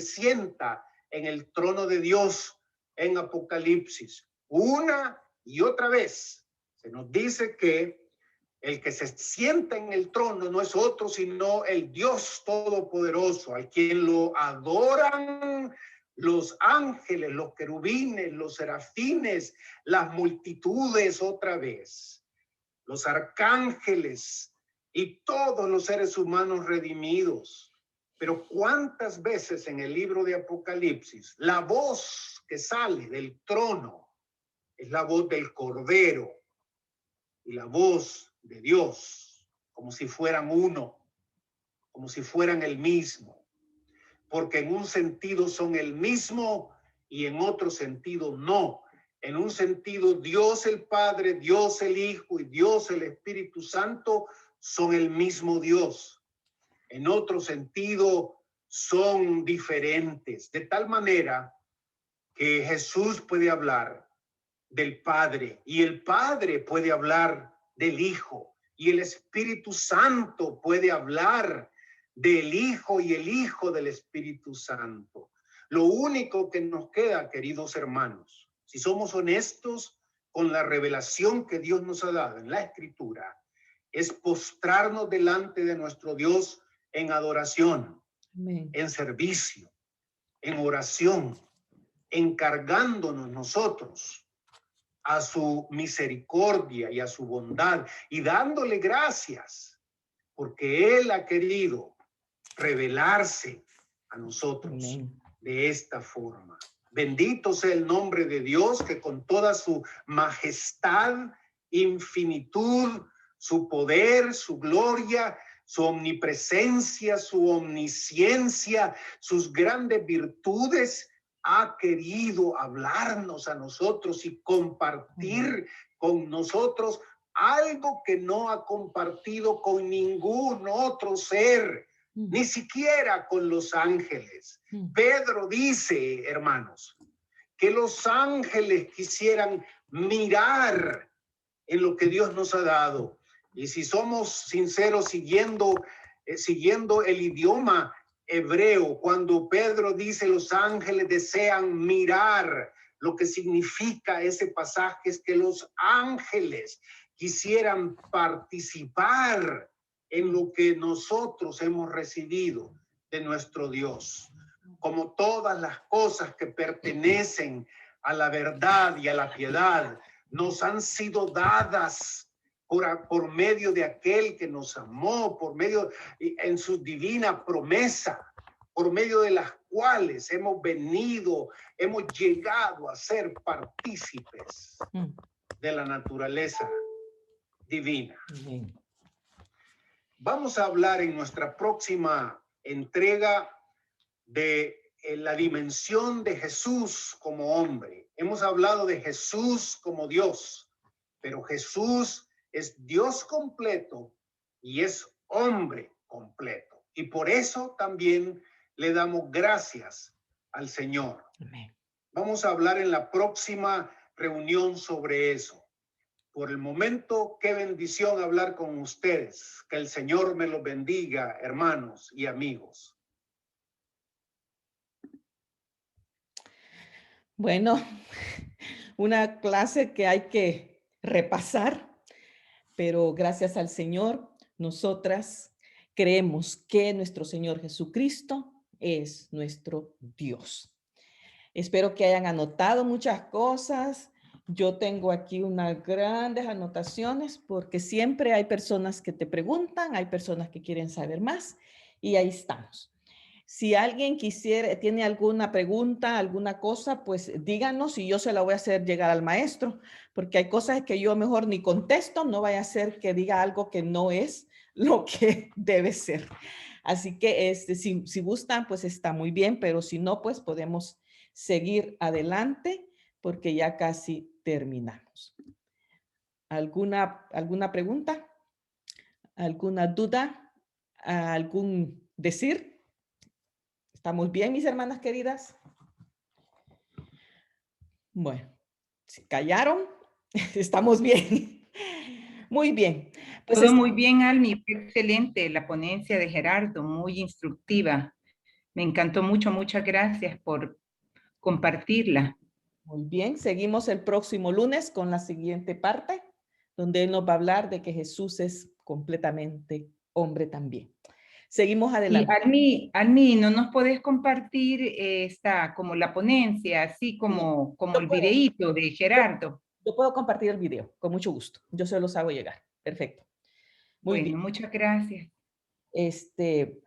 sienta en el trono de Dios en Apocalipsis. Una y otra vez se nos dice que el que se sienta en el trono no es otro sino el Dios Todopoderoso, al quien lo adoran los ángeles, los querubines, los serafines, las multitudes otra vez, los arcángeles y todos los seres humanos redimidos. Pero ¿cuántas veces en el libro de Apocalipsis la voz que sale del trono es la voz del Cordero y la voz de Dios, como si fueran uno, como si fueran el mismo? Porque en un sentido son el mismo y en otro sentido no. En un sentido, Dios el Padre, Dios el Hijo y Dios el Espíritu Santo son el mismo Dios. En otro sentido, son diferentes, de tal manera que Jesús puede hablar del Padre y el Padre puede hablar del Hijo y el Espíritu Santo puede hablar del Hijo y el Hijo del Espíritu Santo. Lo único que nos queda, queridos hermanos, si somos honestos con la revelación que Dios nos ha dado en la Escritura, es postrarnos delante de nuestro Dios en adoración, Amén, en servicio, en oración, encargándonos nosotros a su misericordia y a su bondad y dándole gracias porque Él ha querido revelarse a nosotros Amén, de esta forma. Bendito sea el nombre de Dios, que con toda su majestad, infinitud, su poder, su gloria, su omnipresencia, su omnisciencia, sus grandes virtudes, ha querido hablarnos a nosotros y compartir con nosotros algo que no ha compartido con ningún otro ser, ni siquiera con los ángeles. Pedro dice, hermanos, que los ángeles quisieran mirar en lo que Dios nos ha dado. Y si somos sinceros, siguiendo el idioma hebreo, cuando Pedro dice los ángeles desean mirar, lo que significa ese pasaje es que los ángeles quisieran participar en lo que nosotros hemos recibido de nuestro Dios. Como todas las cosas que pertenecen a la verdad y a la piedad, nos han sido dadas por medio de aquel que nos amó, por medio en su divina promesa, por medio de las cuales hemos llegado a ser partícipes de la naturaleza divina. Vamos a hablar en nuestra próxima entrega de la dimensión de Jesús como hombre. Hemos hablado de Jesús como Dios, pero Jesús es Dios completo y es hombre completo. Y por eso también le damos gracias al Señor. Amén. Vamos a hablar en la próxima reunión sobre eso. Por el momento, qué bendición hablar con ustedes. Que el Señor me los bendiga, hermanos y amigos. Bueno, una clase que hay que repasar, pero gracias al Señor, nosotras creemos que nuestro Señor Jesucristo es nuestro Dios. Espero que hayan anotado muchas cosas Yo tengo aquí unas grandes anotaciones porque siempre hay personas que te preguntan, hay personas que quieren saber más y ahí estamos. Si alguien tiene alguna pregunta, alguna cosa, pues díganos y yo se la voy a hacer llegar al maestro, porque hay cosas que yo mejor ni contesto, no vaya a ser que diga algo que no es lo que debe ser. Así que si gustan, pues está muy bien, pero si no, pues podemos seguir adelante porque ya casi terminamos. ¿Alguna pregunta? ¿Alguna duda? ¿Algún decir? ¿Estamos bien, mis hermanas queridas? Bueno, se callaron. Estamos bien. Muy bien. Pues Todo muy bien, Almi. Fue excelente la ponencia de Gerardo, muy instructiva. Me encantó mucho. Muchas gracias por compartirla. muy bien. Seguimos el próximo lunes con la siguiente parte, donde él nos va a hablar de que Jesús es completamente hombre también. Seguimos Y adelante. Almi, ¿no nos podés compartir como la ponencia, así como Yo el puedo, videíto de Gerardo? yo puedo compartir el video, con mucho gusto. Yo se los hago llegar. Perfecto. Muy bien. Bueno, muchas gracias.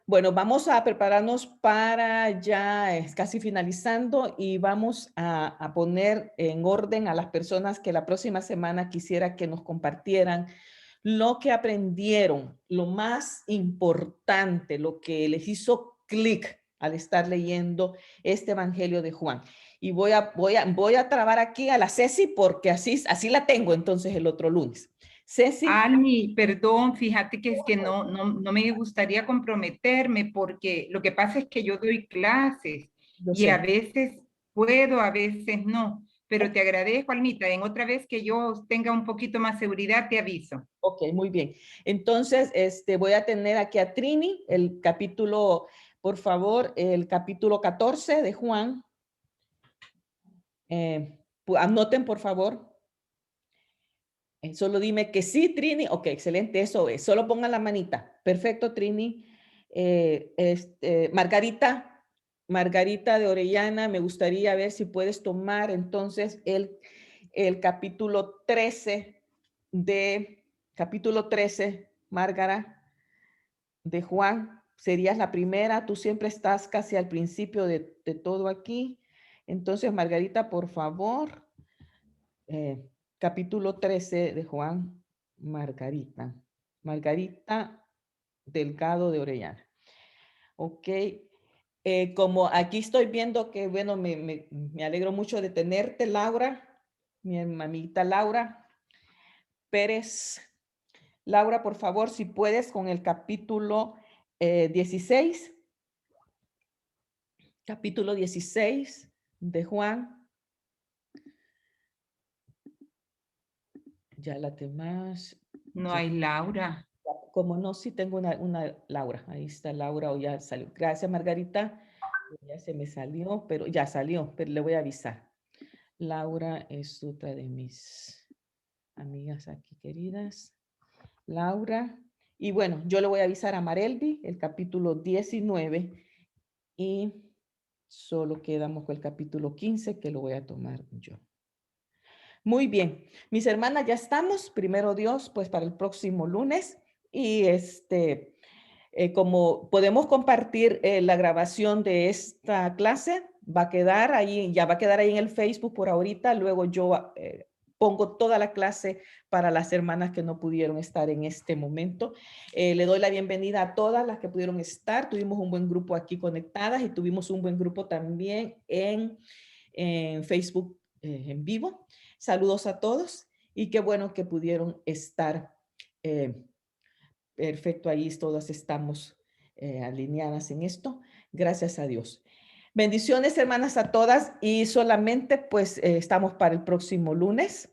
Bueno, vamos a prepararnos para ya casi finalizando y vamos a poner en orden a las personas que la próxima semana quisiera que nos compartieran lo que aprendieron, lo más importante, lo que les hizo clic al estar leyendo este Evangelio de Juan. Y voy a trabar aquí a la Ceci porque así la tengo entonces el otro lunes. Ceci. Almi, perdón, fíjate que es que no me gustaría comprometerme porque lo que pasa es que yo doy clases Yo y a sé. veces puedo, a veces no, pero te agradezco, Almita. En otra vez que yo tenga un poquito más seguridad, te aviso. Ok, muy bien. Entonces, voy a tener aquí a Trini, el capítulo, por favor, el capítulo 14 de Juan. Anoten, por favor. Solo dime que sí, Trini. Ok, excelente, eso es. Solo pongan la manita. Perfecto, Trini. Margarita de Orellana, me gustaría ver si puedes tomar entonces el capítulo 13 Márgara, de Juan. Serías la primera. Tú siempre estás casi al principio de todo aquí. Entonces, Margarita, por favor. Capítulo 13 de Juan, Margarita. Margarita Delgado de Orellana. Ok. Como aquí estoy viendo que, bueno, me alegro mucho de tenerte, Laura, mi amiguita Laura Pérez. Laura, por favor, si puedes con el capítulo 16. Capítulo 16 de Juan. Ya la demás. No hay Laura. Como no, sí tengo una Laura. Ahí está Laura o ya salió. Gracias, Margarita. Ya se me salió, pero ya salió, pero le voy a avisar. Laura es otra de mis amigas aquí queridas. Laura. Y bueno, yo le voy a avisar a Marelvi el capítulo 19 y solo quedamos con el capítulo 15 que lo voy a tomar yo. Muy bien, mis hermanas, ya estamos, primero Dios, pues para el próximo lunes. Y como podemos compartir la grabación de esta clase, va a quedar ahí, ya va a quedar ahí en el Facebook por ahorita. Luego yo pongo toda la clase para las hermanas que no pudieron estar en este momento. Le doy la bienvenida a todas las que pudieron estar. Tuvimos un buen grupo aquí conectadas y tuvimos un buen grupo también en Facebook en vivo. Saludos a todos y qué bueno que pudieron estar. Perfecto, ahí todas estamos alineadas en esto. Gracias a Dios. Bendiciones, hermanas, a todas y solamente pues estamos para el próximo lunes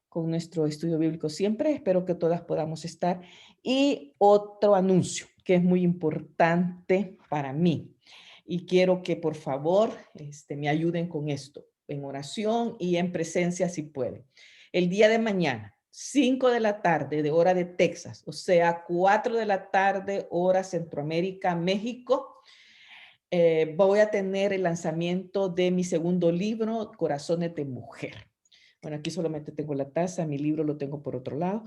con nuestro estudio bíblico siempre. Espero que todas podamos estar. Y otro anuncio que es muy importante para mí y quiero que por favor me ayuden con esto en oración y en presencia si pueden. El día de mañana, 5 de la tarde de hora de Texas, o sea, 4 de la tarde hora Centroamérica, México, voy a tener el lanzamiento de mi segundo libro, Corazones de Mujer. Bueno, aquí solamente tengo la taza, mi libro lo tengo por otro lado.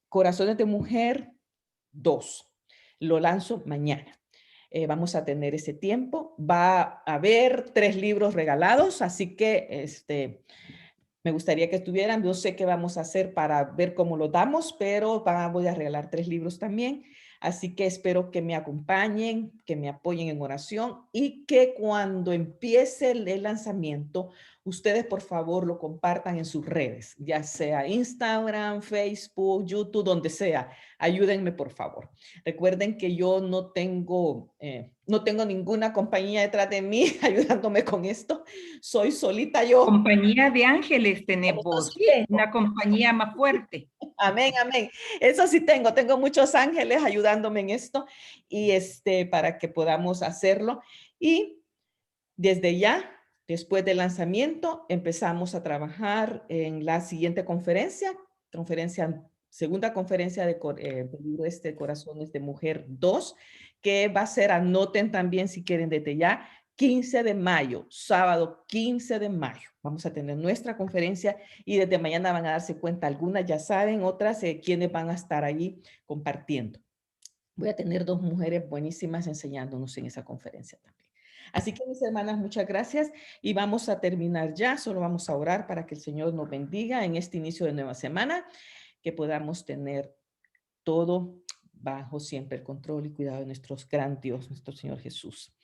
Corazones de Mujer 2. Lo lanzo mañana. Vamos a tener ese tiempo. Va a haber 3 libros regalados, así que me gustaría que estuvieran. Yo sé qué vamos a hacer para ver cómo lo damos, pero voy a regalar 3 libros también. Así que espero que me acompañen, que me apoyen en oración y que cuando empiece el lanzamiento, ustedes por favor lo compartan en sus redes, ya sea Instagram, Facebook, YouTube, donde sea. Ayúdenme por favor. Recuerden que yo no tengo ninguna compañía detrás de mí ayudándome con esto. Soy solita yo. Compañía de ángeles tenemos, una compañía más fuerte. Amén, amén. Eso sí tengo muchos ángeles ayudándome en esto y para que podamos hacerlo. Y desde ya, después del lanzamiento, empezamos a trabajar en la siguiente segunda conferencia del libro Corazones de Mujer 2, que va a ser, anoten también si quieren desde ya, 15 de mayo, sábado 15 de mayo. Vamos a tener nuestra conferencia y desde mañana van a darse cuenta, algunas ya saben, otras quienes van a estar allí compartiendo. Voy a tener 2 mujeres buenísimas enseñándonos en esa conferencia también. Así que mis hermanas, muchas gracias y vamos a terminar ya. Solo vamos a orar para que el Señor nos bendiga en este inicio de nueva semana, que podamos tener todo bajo siempre el control y cuidado de nuestro gran Dios, nuestro Señor Jesús.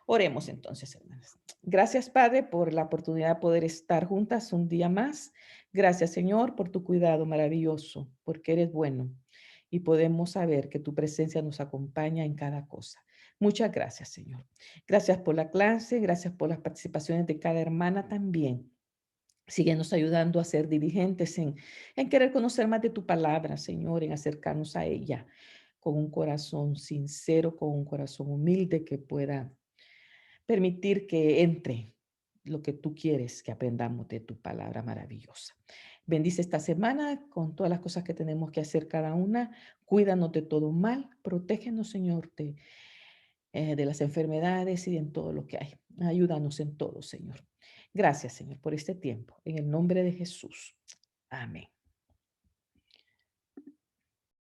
Oremos entonces, hermanas. Gracias, Padre, por la oportunidad de poder estar juntas un día más. Gracias, Señor, por tu cuidado maravilloso, porque eres bueno y podemos saber que tu presencia nos acompaña en cada cosa. Muchas gracias, Señor. Gracias por la clase, gracias por las participaciones de cada hermana también. Síguenos ayudando a ser diligentes en querer conocer más de tu palabra, Señor, en acercarnos a ella con un corazón sincero, con un corazón humilde que pueda permitir que entre lo que tú quieres que aprendamos de tu palabra maravillosa. Bendice esta semana con todas las cosas que tenemos que hacer cada una. Cuídanos de todo mal. Protégenos, Señor, de las enfermedades y en todo lo que hay. Ayúdanos en todo, Señor. Gracias, Señor, por este tiempo. En el nombre de Jesús. Amén.